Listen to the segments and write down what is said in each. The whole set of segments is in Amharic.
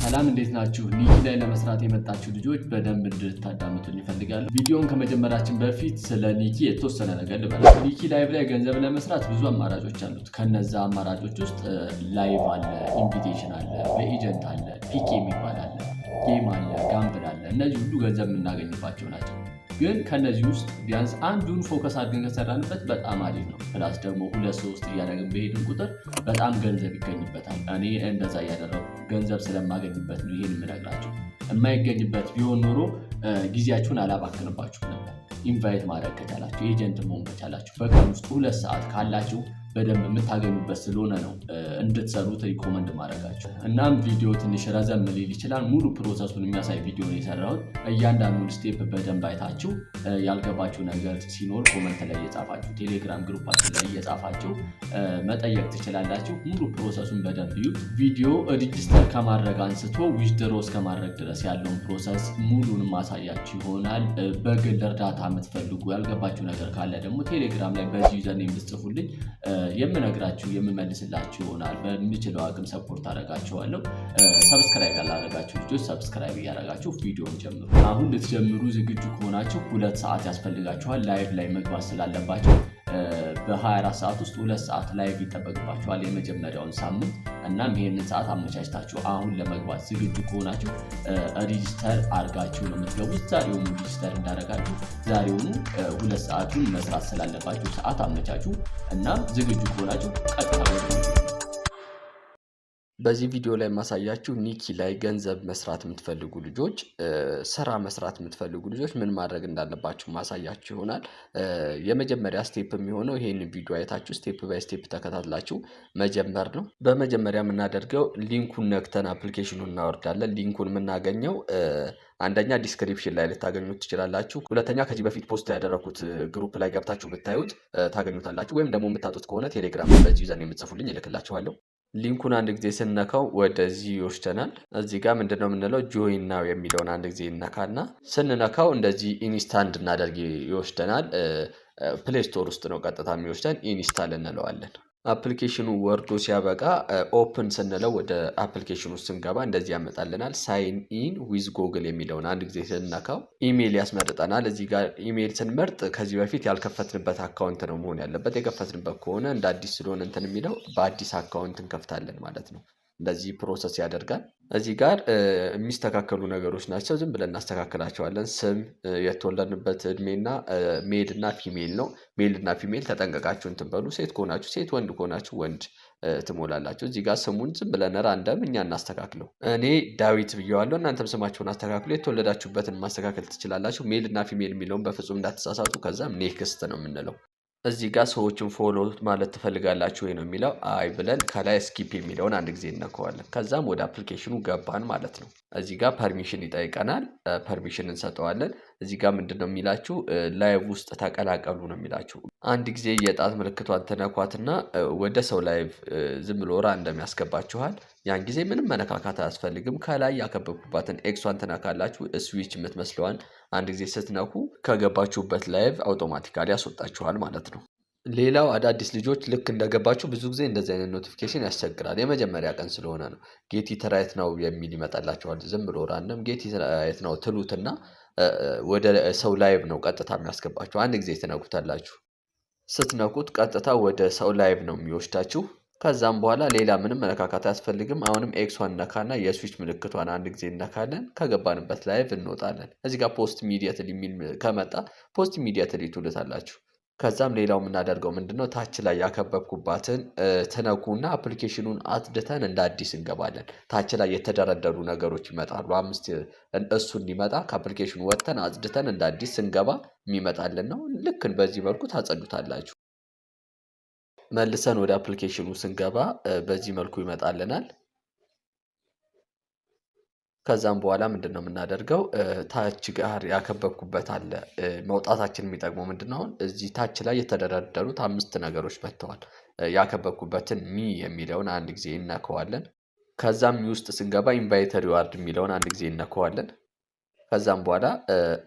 ሰላም እንዴት ናችሁ? ኒኪ ላይ ለመስራት የመጣችሁ ልጆች በደንብ እንድታዳምጡኝ ይፈልጋሉ። ቪዲዮውን ከመጀመራችን በፊት ስለ ኒኪ የተወሰነ ነገር ልበል። ኒኪ ላይቭ ላይ ገንዘብ ለመስራት ብዙ አማራጮች አሉት። ከነዛ አማራጮች ውስጥ ላይቭ አለ፣ ኢንቪቴሽን አለ፣ በኤጀንት አለ፣ ፒኬ የሚባል አለ፣ ጌም አለ፣ ጋምብል አለ። እነዚህ ሁሉ ገንዘብ የምናገኝባቸው ናቸው። ግን ከነዚህ ውስጥ ቢያንስ አንዱን ፎከስ አድርገን ከሰራንበት በጣም አሪፍ ነው። ፕላስ ደግሞ 2-3 እያደረግን በሄድን ቁጥር በጣም ገንዘብ ይገኝበታል። እኔ እንደዛ እያደረጉ ገንዘብ ስለማገኝበት ነው ይሄን የምነግራችሁ። የማይገኝበት ቢሆን ኖሮ ጊዜያችሁን አላባክንባችሁ ነበር። ኢንቫይት ማድረግ ከቻላችሁ፣ ኤጀንት መሆን ከቻላችሁ በቀን ውስጥ 2 ሰዓት ካላችሁ በደንብ የምታገኙበት ስለሆነ ነው እንድትሰሩት ሪኮመንድ ማድረጋችሁ። እናም ቪዲዮ ትንሽ ረዘም ሊል ይችላል። ሙሉ ፕሮሰሱን የሚያሳይ ቪዲዮ ነው የሰራሁት። እያንዳንዱን ስቴፕ በደንብ አይታችሁ ያልገባችሁ ነገር ሲኖር ኮመንት ላይ እየጻፋችሁ፣ ቴሌግራም ግሩፓችን ላይ እየጻፋችሁ መጠየቅ ትችላላችሁ። ሙሉ ፕሮሰሱን በደንብ ይዩት። ቪዲዮ ሬጂስተር ከማድረግ አንስቶ ዊዝድሮ እስከማድረግ ድረስ ያለውን ፕሮሰስ ሙሉን ማሳያችሁ ይሆናል። በግል እርዳታ የምትፈልጉ ያልገባችሁ ነገር ካለ ደግሞ ቴሌግራም ላይ በዚህ ዩዘርኔም ብትጽፉልኝ የምነግራችሁ የምመልስላችሁ ይሆናል። በሚችለው አቅም ሰፖርት አደርጋችኋለሁ። ሰብስክራይብ ያላደረጋችሁ ልጆች ሰብስክራይብ እያደረጋችሁ ቪዲዮን ጀምሩ። አሁን ልትጀምሩ ዝግጁ ከሆናችሁ 2 ሰዓት ያስፈልጋችኋል ላይቭ ላይ መግባት ስላለባችሁ። በ24 ሰዓት ውስጥ 2 ሰዓት ላይቭ ይጠበቅባችኋል የመጀመሪያውን ሳምንት። እናም ይሄንን ሰዓት አመቻችታችሁ አሁን ለመግባት ዝግጁ ከሆናችሁ ሬጂስተር አድርጋችሁ ነው የምትገቡት። ዛሬውኑ ሬጂስተር እንዳደረጋችሁ ዛሬውኑ 2 ሰዓቱን መስራት ስላለባችሁ ሰዓት አመቻችሁ። እናም ዝግጁ ከሆናችሁ ቀጥታ በዚህ ቪዲዮ ላይ ማሳያችሁ ኒኪ ላይ ገንዘብ መስራት የምትፈልጉ ልጆች፣ ስራ መስራት የምትፈልጉ ልጆች ምን ማድረግ እንዳለባችሁ ማሳያችሁ ይሆናል። የመጀመሪያ ስቴፕ የሚሆነው ይሄንን ቪዲዮ አይታችሁ ስቴፕ ባይ ስቴፕ ተከታትላችሁ መጀመር ነው። በመጀመሪያ የምናደርገው ሊንኩን ነክተን አፕሊኬሽኑን እናወርዳለን። ሊንኩን የምናገኘው አንደኛ ዲስክሪፕሽን ላይ ልታገኙት ትችላላችሁ። ሁለተኛ ከዚህ በፊት ፖስት ያደረኩት ግሩፕ ላይ ገብታችሁ ብታዩት ታገኙታላችሁ። ወይም ደግሞ የምታጡት ከሆነ ቴሌግራም በዚህ ዩዘር የምትጽፉልኝ እልክላችኋለሁ። ሊንኩን አንድ ጊዜ ስነካው ወደዚህ ይወስደናል። እዚህ ጋር ምንድነው የምንለው ጆይን ናው የሚለውን አንድ ጊዜ እነካና ስንነካው እንደዚህ ኢንስታል እንድናደርግ ይወስደናል። ፕሌይ ስቶር ውስጥ ነው ቀጥታ የሚወስደን። ኢንስታል እንለዋለን። አፕሊኬሽኑ ወርዶ ሲያበቃ ኦፕን ስንለው ወደ አፕሊኬሽኑ ስንገባ እንደዚህ ያመጣልናል። ሳይን ኢን ዊዝ ጎግል የሚለውን አንድ ጊዜ ስንነካው ኢሜይል ያስመርጠናል። እዚህ ጋር ኢሜይል ስንመርጥ ከዚህ በፊት ያልከፈትንበት አካውንት ነው መሆን ያለበት። የከፈትንበት ከሆነ እንደ አዲስ ስለሆነ እንትን የሚለው በአዲስ አካውንት እንከፍታለን ማለት ነው። እንደዚህ ፕሮሰስ ያደርጋል። እዚህ ጋር የሚስተካከሉ ነገሮች ናቸው። ዝም ብለን እናስተካክላቸዋለን። ስም፣ የተወለድንበት እድሜና ሜል እና ፊሜል ነው። ሜል እና ፊሜል ተጠንቀቃችሁ እንትን በሉ። ሴት ከሆናችሁ ሴት፣ ወንድ ከሆናችሁ ወንድ ትሞላላችሁ። እዚህ ጋር ስሙን ዝም ብለን ራንደም እኛ እናስተካክለው። እኔ ዳዊት ብየዋለሁ። እናንተም ስማችሁን አስተካክሉ። የተወለዳችሁበትን ማስተካከል ትችላላችሁ። ሜል እና ፊሜል የሚለውን በፍጹም እንዳትሳሳቱ። ከዛም ኔክስት ነው የምንለው። እዚህ ጋር ሰዎችን ፎሎ ማለት ትፈልጋላችሁ ወይ ነው የሚለው። አይ ብለን ከላይ ስኪፕ የሚለውን አንድ ጊዜ እነከዋለን። ከዛም ወደ አፕሊኬሽኑ ገባን ማለት ነው። እዚህ ጋር ፐርሚሽን ይጠይቀናል። ፐርሚሽን እንሰጠዋለን። እዚህ ጋር ምንድነው የሚላችሁ ላይቭ ውስጥ ተቀላቀሉ ነው የሚላችሁ። አንድ ጊዜ የጣት ምልክቷን ተነኳትና ወደ ሰው ላይቭ ዝም ብሎ ራንደም ያስገባችኋል። ያን ጊዜ ምንም መነካካት አያስፈልግም። ከላይ ያከበብኩባትን ኤክሷን ትነካላችሁ። ስዊች የምትመስለዋን አንድ ጊዜ ስትነኩ ከገባችሁበት ላይቭ አውቶማቲካሊ ያስወጣችኋል ማለት ነው። ሌላው አዳዲስ ልጆች ልክ እንደገባችሁ ብዙ ጊዜ እንደዚህ አይነት ኖቲፊኬሽን ያስቸግራል። የመጀመሪያ ቀን ስለሆነ ነው። ጌት ኢት ራይት ናው የሚል ይመጣላችኋል። ዝም ብሎ ራንደም ጌት ኢት ራይት ናው ትሉትና ወደ ሰው ላይቭ ነው ቀጥታ የሚያስገባችሁ። አንድ ጊዜ ትነኩታላችሁ። ስትነኩት ቀጥታ ወደ ሰው ላይቭ ነው የሚወስዳችሁ። ከዛም በኋላ ሌላ ምንም መነካካት አያስፈልግም። አሁንም ኤክሷን ነካና የስዊች ምልክቷን አንድ ጊዜ እነካለን። ከገባንበት ላይቭ እንወጣለን። እዚህ ጋር ፖስት ኢሚዲየትሊ የሚል ከመጣ ፖስት ኢሚዲየትሊ ትሉታላችሁ። ከዛም ሌላው የምናደርገው ምንድነው ታች ላይ ያከበብኩባትን ትነኩና አፕሊኬሽኑን አጽድተን እንደ አዲስ እንገባለን። ታች ላይ የተደረደሩ ነገሮች ይመጣሉ። 5 እሱ እንዲመጣ ከአፕሊኬሽኑ ወጥተን አጽድተን እንደ አዲስ ስንገባ የሚመጣልን ነው። ልክ በዚህ መልኩ ታጸዱታላችሁ። መልሰን ወደ አፕሊኬሽኑ ስንገባ በዚህ መልኩ ይመጣልናል። ከዛም በኋላ ምንድነው የምናደርገው ታች ጋር ያከበብኩበት አለ። መውጣታችን የሚጠቅመው ምንድነው አሁን እዚህ ታች ላይ የተደረደሩት 5 ነገሮች መጥተዋል። ያከበብኩበትን ሚ የሚለውን አንድ ጊዜ እነካዋለን። ከዛም ውስጥ ስንገባ ኢንቫይት ሪዋርድ የሚለውን አንድ ጊዜ እነካዋለን። ከዛም በኋላ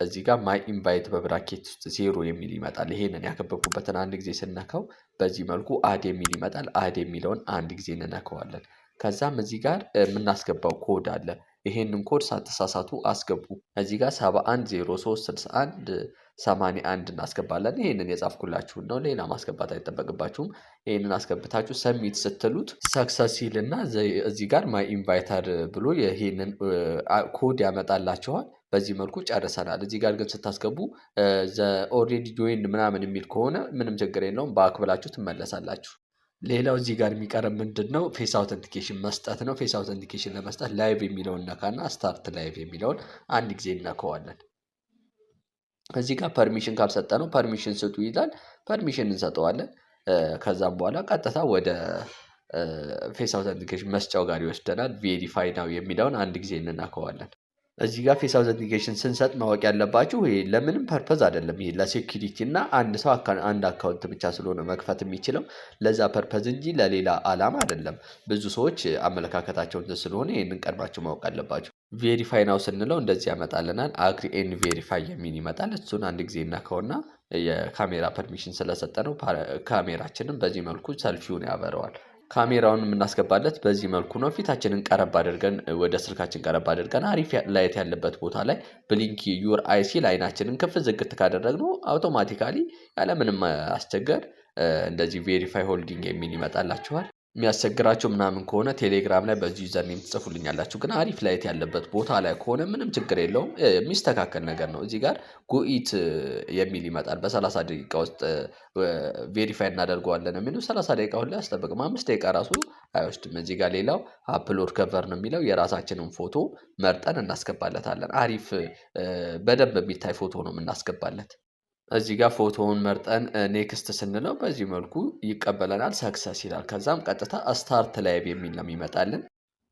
እዚህ ጋር ማይ ኢንቫይት በብራኬት ውስጥ 0 የሚል ይመጣል። ይሄንን ያከበብኩበትን አንድ ጊዜ ስነካው በዚህ መልኩ አድ የሚል ይመጣል። አድ የሚለውን አንድ ጊዜ እንነካዋለን። ከዛም እዚህ ጋር የምናስገባው ኮድ አለ። ይሄንን ኮድ ሳትሳሳቱ አስገቡ። እዚህ ጋር 71036181 እናስገባለን። ይሄንን የጻፍኩላችሁን ነው፣ ሌላ ማስገባት አይጠበቅባችሁም። ይሄንን አስገብታችሁ ሰሚት ስትሉት ሰክሰስ ይልና እዚህ ጋር ማይ ኢንቫይተር ብሎ ይሄንን ኮድ ያመጣላችኋል። በዚህ መልኩ ጨርሰናል። እዚህ ጋር ግን ስታስገቡ ኦልሬዲ ጆይንድ ምናምን የሚል ከሆነ ምንም ችግር የለውም፣ ባክ ብላችሁ ትመለሳላችሁ። ሌላው እዚህ ጋር የሚቀረብ ምንድን ነው? ፌስ አውተንቲኬሽን መስጠት ነው። ፌስ አውተንቲኬሽን ለመስጠት ላይቭ የሚለውን ነካና ስታርት ላይቭ የሚለውን አንድ ጊዜ እነከዋለን። እዚህ ጋር ፐርሚሽን ካልሰጠ ነው ፐርሚሽን ስጡ ይላል። ፐርሚሽን እንሰጠዋለን። ከዛም በኋላ ቀጥታ ወደ ፌስ አውተንቲኬሽን መስጫው ጋር ይወስደናል። ቬሪፋይ ናው የሚለውን አንድ ጊዜ እንነካዋለን። እዚህ ጋር ፌስ አውተንቲኬሽን ስንሰጥ ማወቅ ያለባችሁ ይሄ ለምንም ፐርፐዝ አይደለም። ይሄ ለሴኪሪቲ እና አንድ ሰው አንድ አካውንት ብቻ ስለሆነ መክፈት የሚችለው ለዛ ፐርፐዝ እንጂ ለሌላ አላማ አይደለም። ብዙ ሰዎች አመለካከታቸው እንትን ስለሆነ ይህንን ቀድማችሁ ማወቅ አለባችሁ። ቬሪፋይ ናው ስንለው እንደዚህ ያመጣልናል። አግሪ ኤንድ ቬሪፋይ የሚል ይመጣል። እሱን አንድ ጊዜ እናከውና የካሜራ ፐርሚሽን ስለሰጠ ነው ካሜራችንም በዚህ መልኩ ሰልፊውን ያበረዋል። ካሜራውን የምናስገባለት በዚህ መልኩ ነው። ፊታችንን ቀረብ አድርገን ወደ ስልካችን ቀረብ አድርገን አሪፍ ላይት ያለበት ቦታ ላይ ብሊንክ ዩር አይሲ ላይናችንን ከፍ ዝግት ካደረግነው አውቶማቲካሊ ያለምንም አስቸገር እንደዚህ ቬሪፋይ ሆልዲንግ የሚል ይመጣላችኋል። የሚያስቸግራችሁ ምናምን ከሆነ ቴሌግራም ላይ በዚህ ዩዘርኔም ትጽፉልኛላችሁ። ግን አሪፍ ላይት ያለበት ቦታ ላይ ከሆነ ምንም ችግር የለውም፣ የሚስተካከል ነገር ነው። እዚህ ጋር ጎኢት የሚል ይመጣል። በ30 ደቂቃ ውስጥ ቬሪፋይ እናደርገዋለን የሚሉ 30 ደቂቃ ሁላ አያስጠብቅም፣ 5 ደቂቃ ራሱ አይወስድም። እዚህ ጋር ሌላው አፕሎድ ከቨር ነው የሚለው የራሳችንን ፎቶ መርጠን እናስገባለታለን። አሪፍ በደንብ የሚታይ ፎቶ ነው የምናስገባለት። እዚህ ጋር ፎቶውን መርጠን ኔክስት ስንለው በዚህ መልኩ ይቀበለናል። ሰክሰስ ይላል። ከዛም ቀጥታ ስታርት ላይቭ የሚል ነው የሚመጣልን።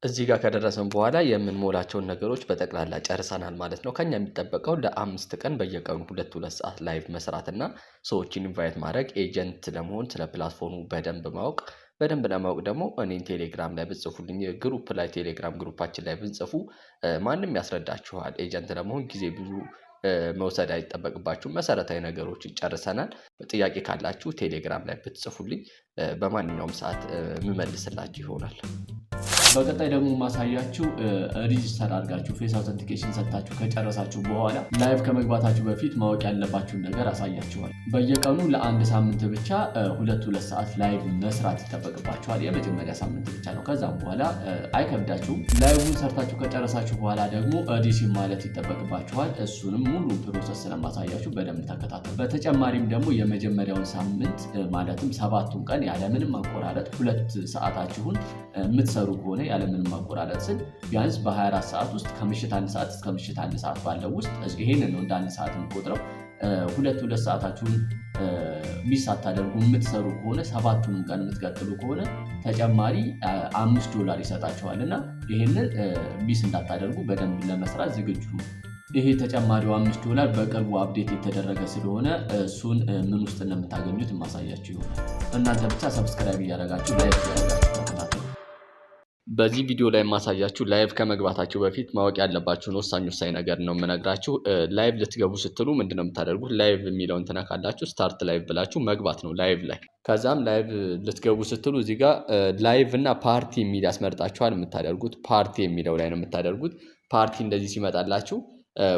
እዚህ ጋር ከደረሰን በኋላ የምንሞላቸውን ነገሮች በጠቅላላ ጨርሰናል ማለት ነው። ከኛ የሚጠበቀው ለ5 ቀን በየቀኑ 2 ሰዓት ላይቭ መስራትና ሰዎችን ኢንቫይት ማድረግ፣ ኤጀንት ለመሆን ስለ ፕላትፎርሙ በደንብ ማወቅ። በደንብ ለማወቅ ደግሞ እኔን ቴሌግራም ላይ ብጽፉልኝ ግሩፕ ላይ ቴሌግራም ግሩፓችን ላይ ብንጽፉ ማንም ያስረዳችኋል። ኤጀንት ለመሆን ጊዜ ብዙ መውሰድ አይጠበቅባችሁም። መሰረታዊ ነገሮችን ጨርሰናል። ጥያቄ ካላችሁ ቴሌግራም ላይ ብትጽፉልኝ በማንኛውም ሰዓት የምመልስላችሁ ይሆናል። በቀጣይ ደግሞ ማሳያችሁ ሪጂስተር አድርጋችሁ ፌስ አውተንቲኬሽን ሰጥታችሁ ከጨረሳችሁ በኋላ ላይቭ ከመግባታችሁ በፊት ማወቅ ያለባችሁን ነገር አሳያችኋል። በየቀኑ ለአንድ ሳምንት ብቻ 2 ሰዓት ላይቭ መስራት ይጠበቅባችኋል። የመጀመሪያ ሳምንት ብቻ ነው። ከዛም በኋላ አይከብዳችሁም። ላይቭን ሰርታችሁ ከጨረሳችሁ በኋላ ደግሞ ዲሲ ማለት ይጠበቅባችኋል። እሱንም ሙሉ ፕሮሰስ ስለማሳያችሁ በደንብ ተከታተሉ። በተጨማሪም ደግሞ የመጀመሪያውን ሳምንት ማለትም 7ቱን ቀን ያለምንም ማቆራረጥ 2 ሰዓታችሁን የምትሰሩ ከሆነ ያለምንም ማቆራረጥ ስል ቢያንስ በ24 ሰዓት ውስጥ ከምሽት 1 ሰዓት እስከ ምሽት 1 ሰዓት ባለው ውስጥ ይሄንን ነው እንደ 1 ሰዓት የምቆጥረው። 2 ሰዓታችሁን ሚስ አታደርጉ የምትሰሩ ከሆነ 7ቱንም ቀን የምትቀጥሉ ከሆነ ተጨማሪ $5 ይሰጣችኋል እና ይሄንን ሚስ እንዳታደርጉ በደንብ ለመስራት ዝግጁ ነው። ይሄ ተጨማሪው $5 በቅርቡ አፕዴት የተደረገ ስለሆነ እሱን ምን ውስጥ እንደምታገኙት ማሳያችሁ ይሆናል። እናንተ ብቻ ሰብስክራይብ እያደረጋችሁ ላይክ እያደረጋችሁ ተከታተሉ። በዚህ ቪዲዮ ላይ የማሳያችሁ ላይቭ ከመግባታችሁ በፊት ማወቅ ያለባችሁን ወሳኝ ነገር ነው የምነግራችሁ። ላይቭ ልትገቡ ስትሉ ምንድነው የምታደርጉት? ላይቭ የሚለውን ትነካላችሁ። ስታርት ላይቭ ብላችሁ መግባት ነው ላይቭ ላይ። ከዛም ላይቭ ልትገቡ ስትሉ እዚህ ጋር ላይቭ እና ፓርቲ የሚል ያስመርጣችኋል። የምታደርጉት ፓርቲ የሚለው ላይ ነው የምታደርጉት። ፓርቲ እንደዚህ ሲመጣላችሁ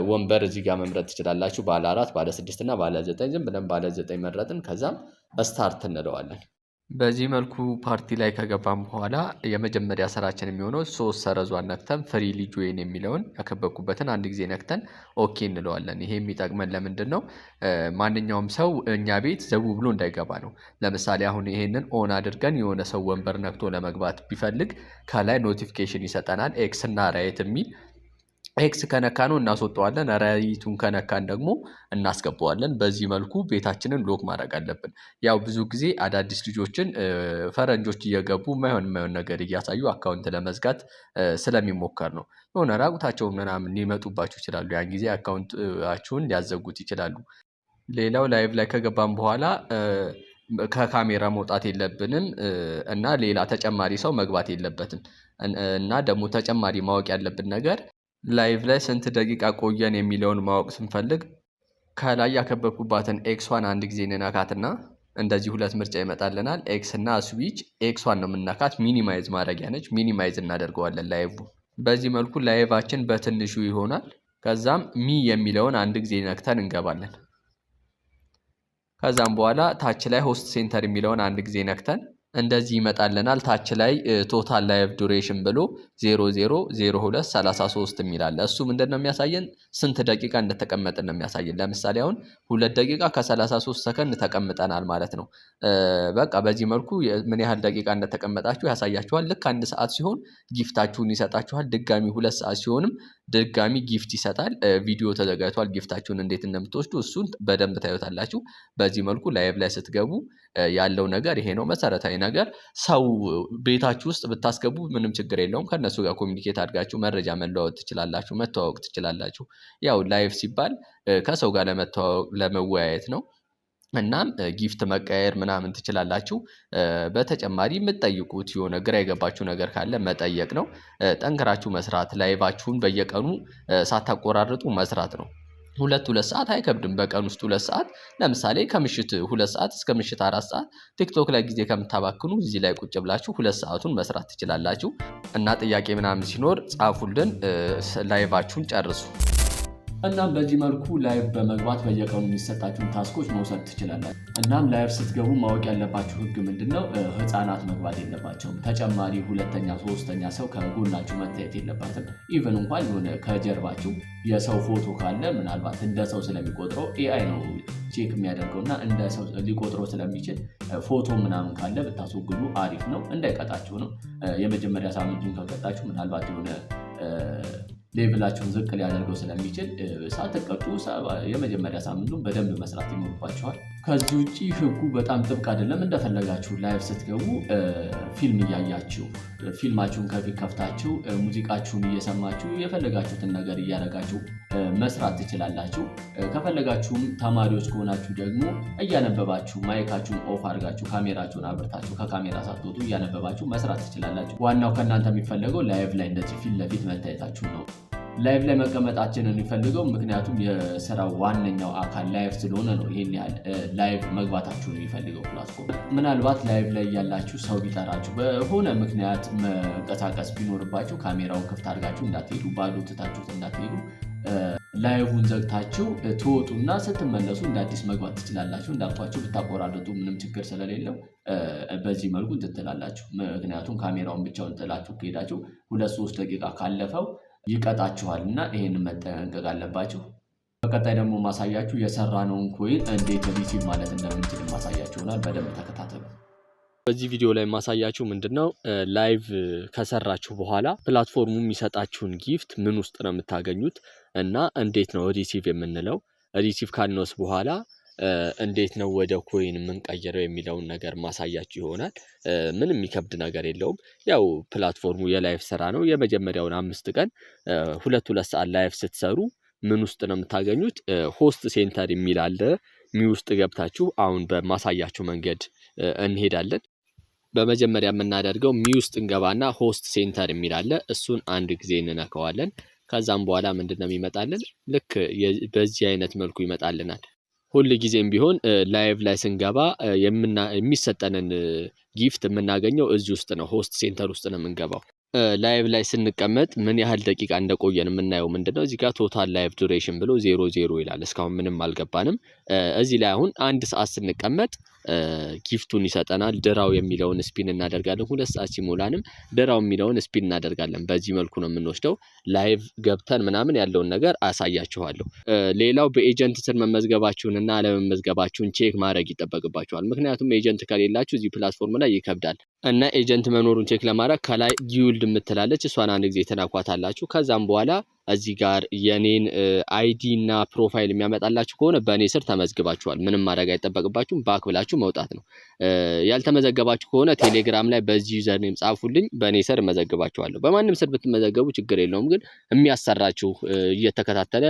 ወንበር እዚህ ጋር መምረጥ ትችላላችሁ። ባለ 4 ባለ 6 እና ባለ 9። ዝም ብለን ባለ 9 መረጥን። ከዛም ስታርት እንለዋለን። በዚህ መልኩ ፓርቲ ላይ ከገባም በኋላ የመጀመሪያ ስራችን የሚሆነው 3 ሰረዟን ነክተን ፍሪሊ ጆይን የሚለውን ያከበብኩበትን አንድ ጊዜ ነክተን ኦኬ እንለዋለን። ይሄ የሚጠቅመን ለምንድን ነው? ማንኛውም ሰው እኛ ቤት ዘው ብሎ እንዳይገባ ነው። ለምሳሌ አሁን ይሄንን ኦን አድርገን የሆነ ሰው ወንበር ነክቶ ለመግባት ቢፈልግ ከላይ ኖቲፊኬሽን ይሰጠናል። ኤክስ እና ራይት የሚል ኤክስ ከነካ ነው እናስወጣዋለን። ራይቱን ከነካን ደግሞ እናስገባዋለን። በዚህ መልኩ ቤታችንን ሎክ ማድረግ አለብን። ያው ብዙ ጊዜ አዳዲስ ልጆችን ፈረንጆች እየገቡ ማይሆን ነገር እያሳዩ አካውንት ለመዝጋት ስለሚሞከር ነው። የሆነ ራቁታቸውን ምናምን ሊመጡባችሁ ይችላሉ። ያን ጊዜ አካውንታችሁን ሊያዘጉት ይችላሉ። ሌላው ላይቭ ላይ ከገባን በኋላ ከካሜራ መውጣት የለብንም እና ሌላ ተጨማሪ ሰው መግባት የለበትም። እና ደግሞ ተጨማሪ ማወቅ ያለብን ነገር ላይቭ ላይ ስንት ደቂቃ ቆየን የሚለውን ማወቅ ስንፈልግ ከላይ ያከበብኩባትን ኤክሷን አንድ ጊዜ እንነካትና እንደዚህ ሁለት ምርጫ ይመጣልናል። ኤክስ እና ስዊች። ኤክሷን ነው የምናካት፣ ሚኒማይዝ ማድረጊያ ነች። ሚኒማይዝ እናደርገዋለን ላይቭ። በዚህ መልኩ ላይቫችን በትንሹ ይሆናል። ከዛም ሚ የሚለውን አንድ ጊዜ ነክተን እንገባለን። ከዛም በኋላ ታች ላይ ሆስት ሴንተር የሚለውን አንድ ጊዜ ነክተን እንደዚህ ይመጣልናል። ታች ላይ ቶታል ላይቭ ዱሬሽን ብሎ 000233 የሚላል። እሱ ምንድን ነው የሚያሳየን? ስንት ደቂቃ እንደተቀመጥን ነው የሚያሳየን። ለምሳሌ አሁን 2 ደቂቃ ከ33 ሰከንድ ተቀምጠናል ማለት ነው። በቃ በዚህ መልኩ ምን ያህል ደቂቃ እንደተቀመጣችሁ ያሳያችኋል። ልክ 1 ሰዓት ሲሆን ጊፍታችሁን ይሰጣችኋል። ድጋሚ 2 ሰዓት ሲሆንም ድጋሚ ጊፍት ይሰጣል። ቪዲዮ ተዘጋጅቷል። ጊፍታችሁን እንዴት እንደምትወስዱ እሱን በደንብ ታዩታላችሁ። በዚህ መልኩ ላይቭ ላይ ስትገቡ ያለው ነገር ይሄ ነው። መሰረታዊ ነገር ሰው ቤታችሁ ውስጥ ብታስገቡ ምንም ችግር የለውም። ከነሱ ጋር ኮሚኒኬት አድርጋችሁ መረጃ መለዋወጥ ትችላላችሁ፣ መተዋወቅ ትችላላችሁ። ያው ላይቭ ሲባል ከሰው ጋር ለመተዋወቅ ለመወያየት ነው። እናም ጊፍት መቀየር ምናምን ትችላላችሁ። በተጨማሪ የምትጠይቁት የሆነ ግራ የገባችሁ ነገር ካለ መጠየቅ ነው። ጠንክራችሁ መስራት፣ ላይቫችሁን በየቀኑ ሳታቆራርጡ መስራት ነው። 2 ሰዓት አይከብድም። በቀን ውስጥ 2 ሰዓት ለምሳሌ ከምሽት 2 ሰዓት እስከ ምሽት 4 ሰዓት ቲክቶክ ላይ ጊዜ ከምታባክኑ እዚህ ላይ ቁጭ ብላችሁ 2 ሰዓቱን መስራት ትችላላችሁ። እና ጥያቄ ምናምን ሲኖር ጻፉልን። ላይቫችሁን ጨርሱ። እናም በዚህ መልኩ ላይቭ በመግባት በየቀኑ የሚሰጣችሁን ታስኮች መውሰድ ትችላላችሁ። እናም ላይቭ ስትገቡ ማወቅ ያለባችሁ ህግ ምንድን ነው? ህፃናት መግባት የለባቸውም። ተጨማሪ 2ኛ 3ኛ ሰው ከጎናችሁ መታየት የለባትም። ኢቨን እንኳን የሆነ ከጀርባችሁ የሰው ፎቶ ካለ ምናልባት እንደ ሰው ስለሚቆጥረው ኤአይ ነው ቼክ የሚያደርገው እና እንደ ሰው ሊቆጥረው ስለሚችል ፎቶ ምናምን ካለ ብታስወግዱ አሪፍ ነው። እንዳይቀጣችሁ ነው። የመጀመሪያ ሳምንቱን ከቀጣችሁ ምናልባት የሆነ ሌቭላችሁን ዝቅ ሊያደርገው ስለሚችል ሳትቀጡ የመጀመሪያ ሳምንቱን በደንብ መስራት ይኖርባችኋል። ከዚህ ውጭ ህጉ በጣም ጥብቅ አይደለም። እንደፈለጋችሁ ላይቭ ስትገቡ ፊልም እያያችሁ ፊልማችሁን ከፊት ከፍታችሁ ሙዚቃችሁን እየሰማችሁ የፈለጋችሁትን ነገር እያደረጋችሁ መስራት ትችላላችሁ። ከፈለጋችሁም ተማሪዎች ከሆናችሁ ደግሞ እያነበባችሁ ማይካችሁን ኦፍ አድርጋችሁ ካሜራችሁን አብርታችሁ ከካሜራ ሳትወጡ እያነበባችሁ መስራት ትችላላችሁ። ዋናው ከእናንተ የሚፈለገው ላይቭ ላይ እንደዚህ ፊት ለፊት መታየታችሁ ነው። ላይቭ ላይ መቀመጣችንን የሚፈልገው ምክንያቱም የስራው ዋነኛው አካል ላይቭ ስለሆነ ነው። ይሄን ያህል ላይቭ መግባታችሁን የሚፈልገው ፕላትፎርም። ምናልባት ላይቭ ላይ ያላችሁ ሰው ቢጠራችሁ በሆነ ምክንያት መንቀሳቀስ ቢኖርባችሁ ካሜራውን ክፍት አድርጋችሁ እንዳትሄዱ፣ ባዶ ትታችሁት እንዳትሄዱ። ላይቭን ዘግታችሁ ትወጡና ስትመለሱ እንደ አዲስ መግባት ትችላላችሁ። እንዳልኳችሁ ብታቆራረጡ ምንም ችግር ስለሌለው በዚህ መልኩ ትላላችሁ። ምክንያቱም ካሜራውን ብቻውን ጥላችሁ ከሄዳችሁ 2-3 ደቂቃ ካለፈው ይቀጣችኋል እና ይሄንን መጠንቀቅ አለባችሁ። በቀጣይ ደግሞ ማሳያችሁ የሰራነውን ኮይን እንዴት ሪሲቭ ማለት እንደምንችል ማሳያችሁ ይሆናል። በደንብ ተከታተሉ። በዚህ ቪዲዮ ላይ ማሳያችሁ ምንድነው ላይቭ ከሰራችሁ በኋላ ፕላትፎርሙ የሚሰጣችሁን ጊፍት ምን ውስጥ ነው የምታገኙት እና እንዴት ነው ሪሲቭ የምንለው። ሪሲቭ ካልነውስ በኋላ እንዴት ነው ወደ ኮይን የምንቀይረው የሚለውን ነገር ማሳያችሁ ይሆናል። ምንም የሚከብድ ነገር የለውም። ያው ፕላትፎርሙ የላይቭ ስራ ነው። የመጀመሪያውን 5 ቀን 2 ሰዓት ላይቭ ስትሰሩ ምን ውስጥ ነው የምታገኙት? ሆስት ሴንተር የሚል አለ። ሚ ውስጥ ገብታችሁ አሁን በማሳያችሁ መንገድ እንሄዳለን። በመጀመሪያ የምናደርገው ሚ ውስጥ እንገባና ሆስት ሴንተር የሚል አለ። እሱን አንድ ጊዜ እንነካዋለን። ከዛም በኋላ ምንድነው የሚመጣልን? ልክ በዚህ አይነት መልኩ ይመጣልናል። ሁል ጊዜም ቢሆን ላይቭ ላይ ስንገባ የሚሰጠንን ጊፍት የምናገኘው እዚህ ውስጥ ነው። ሆስት ሴንተር ውስጥ ነው የምንገባው። ላይቭ ላይ ስንቀመጥ ምን ያህል ደቂቃ እንደቆየን የምናየው ምንድነው? እዚህ ጋር ቶታል ላይቭ ዱሬሽን ብሎ 00 ይላል። እስካሁን ምንም አልገባንም። እዚህ ላይ አሁን 1 ሰዓት ስንቀመጥ ጊፍቱን ይሰጠናል። ድራው የሚለውን ስፒን እናደርጋለን። 2 ሰዓት ሲሞላንም ድራው የሚለውን ስፒን እናደርጋለን። በዚህ መልኩ ነው የምንወስደው። ላይቭ ገብተን ምናምን ያለውን ነገር አሳያችኋለሁ። ሌላው በኤጀንት ስር መመዝገባችሁንና አለመመዝገባችሁን ቼክ ማድረግ ይጠበቅባችኋል። ምክንያቱም ኤጀንት ከሌላችሁ እዚህ ፕላትፎርም ላይ ይከብዳል እና ኤጀንት መኖሩን ቼክ ለማድረግ ከላይ ጊውልድ የምትላለች እሷን አንድ ጊዜ ተናኳታላችሁ። ከዛም በኋላ እዚህ ጋር የኔን አይዲ እና ፕሮፋይል የሚያመጣላችሁ ከሆነ በእኔ ስር ተመዝግባችኋል። ምንም ማድረግ አይጠበቅባችሁም። ባክ ብላችሁ መውጣት ነው። ያልተመዘገባችሁ ከሆነ ቴሌግራም ላይ በዚህ ዩዘር ኔም ጻፉልኝ፣ በእኔ ስር እመዘግባችኋለሁ። በማንም ስር ብትመዘገቡ ችግር የለውም። ግን የሚያሰራችሁ እየተከታተለ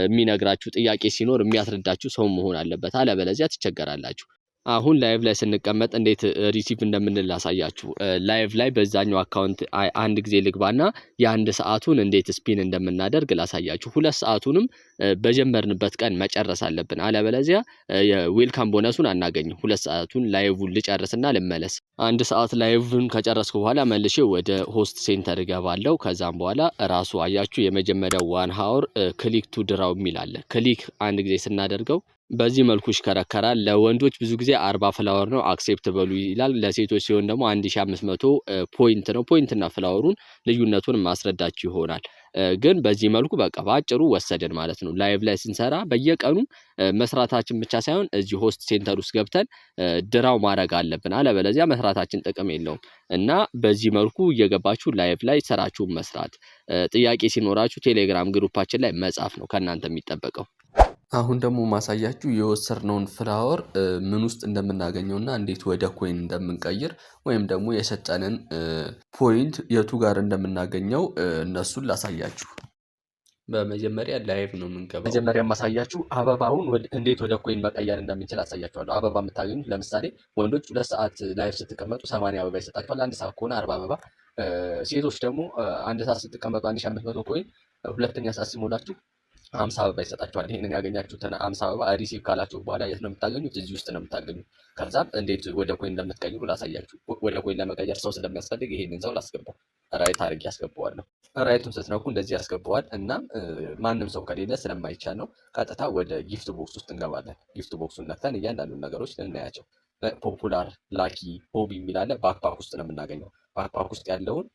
የሚነግራችሁ ጥያቄ ሲኖር የሚያስረዳችሁ ሰው መሆን አለበት። አለበለዚያ ትቸገራላችሁ። አሁን ላይቭ ላይ ስንቀመጥ እንዴት ሪሲቭ እንደምንል ላሳያችሁ። ላይቭ ላይ በዛኛው አካውንት አንድ ጊዜ ልግባና የአንድ ሰዓቱን እንዴት ስፒን እንደምናደርግ ላሳያችሁ። 2 ሰዓቱንም በጀመርንበት ቀን መጨረስ አለብን። አለበለዚያ የዌልካም ቦነሱን አናገኝም። 2 ሰዓቱን ላይቭን ልጨርስና ልመለስ። 1 ሰዓት ላይቭን ከጨረስኩ በኋላ መልሼ ወደ ሆስት ሴንተር እገባለሁ። ከዛም በኋላ ራሱ አያችሁ የመጀመሪያው 1 ሃወር ክሊክ ቱ ድራው የሚል አለ። ክሊክ አንድ ጊዜ ስናደርገው በዚህ መልኩ ይሽከረከራል። ለወንዶች ብዙ ጊዜ 40 ፍላወር ነው አክሴፕት በሉ ይላል። ለሴቶች ሲሆን ደግሞ 1500 ፖይንት ነው። ፖይንትና ፍላወሩን ልዩነቱን ማስረዳችሁ ይሆናል። ግን በዚህ መልኩ በቃ በአጭሩ ወሰደን ማለት ነው። ላይቭ ላይ ስንሰራ በየቀኑ መስራታችን ብቻ ሳይሆን እዚህ ሆስት ሴንተር ውስጥ ገብተን ድራው ማድረግ አለብን። አለበለዚያ መስራታችን ጥቅም የለውም። እና በዚህ መልኩ እየገባችሁ ላይቭ ላይ ስራችሁን መስራት፣ ጥያቄ ሲኖራችሁ ቴሌግራም ግሩፓችን ላይ መጻፍ ነው ከእናንተ የሚጠበቀው። አሁን ደግሞ ማሳያችሁ የወሰድነውን ፍላወር ምን ውስጥ እንደምናገኘውና እንዴት ወደ ኮይን እንደምንቀይር ወይም ደግሞ የሰጠንን ፖይንት የቱ ጋር እንደምናገኘው እነሱን ላሳያችሁ። በመጀመሪያ ላይቭ ነው የምንገባው። መጀመሪያ ማሳያችሁ አበባውን እንዴት ወደ ኮይን መቀየር እንደምንችል አሳያችኋለሁ። አበባ የምታገኙት ለምሳሌ ወንዶች 2 ሰዓት ላይቭ ስትቀመጡ 80 አበባ ይሰጣችኋል። 1 ሰዓት ከሆነ 40 አበባ። ሴቶች ደግሞ 1 ሰዓት ስትቀመጡ 1500 ኮይን፣ ሁለተኛ ሰዓት ሲሞላችሁ 50 አበባ ይሰጣችኋል። ይሄንን ያገኛችሁትን 50 አበባ ሪሲቭ ካላችሁ በኋላ የት ነው የምታገኙት? እዚህ ውስጥ ነው የምታገኙት። ከዛም እንዴት ወደ ኮይን እንደምትቀይሩ ላሳያችሁ። ወደ ኮይን ለመቀየር ሰው ስለሚያስፈልግ ይሄንን ሰው ላስገባው። ራይት አድርጌ ያስገባዋለሁ። ራይቱን ስትነኩ እንደዚህ ያስገባዋል። እናም ማንም ሰው ከሌለ ስለማይቻል ነው ቀጥታ ወደ ጊፍት ቦክስ ውስጥ እንገባለን። ጊፍት ቦክሱን ነክተን እያንዳንዱን ነገሮች ልናያቸው። ፖፑላር፣ ላኪ፣ ሆቢ የሚላለ ባክፓክ ውስጥ ነው የምናገኘው። ባክፓክ ውስጥ ያለውን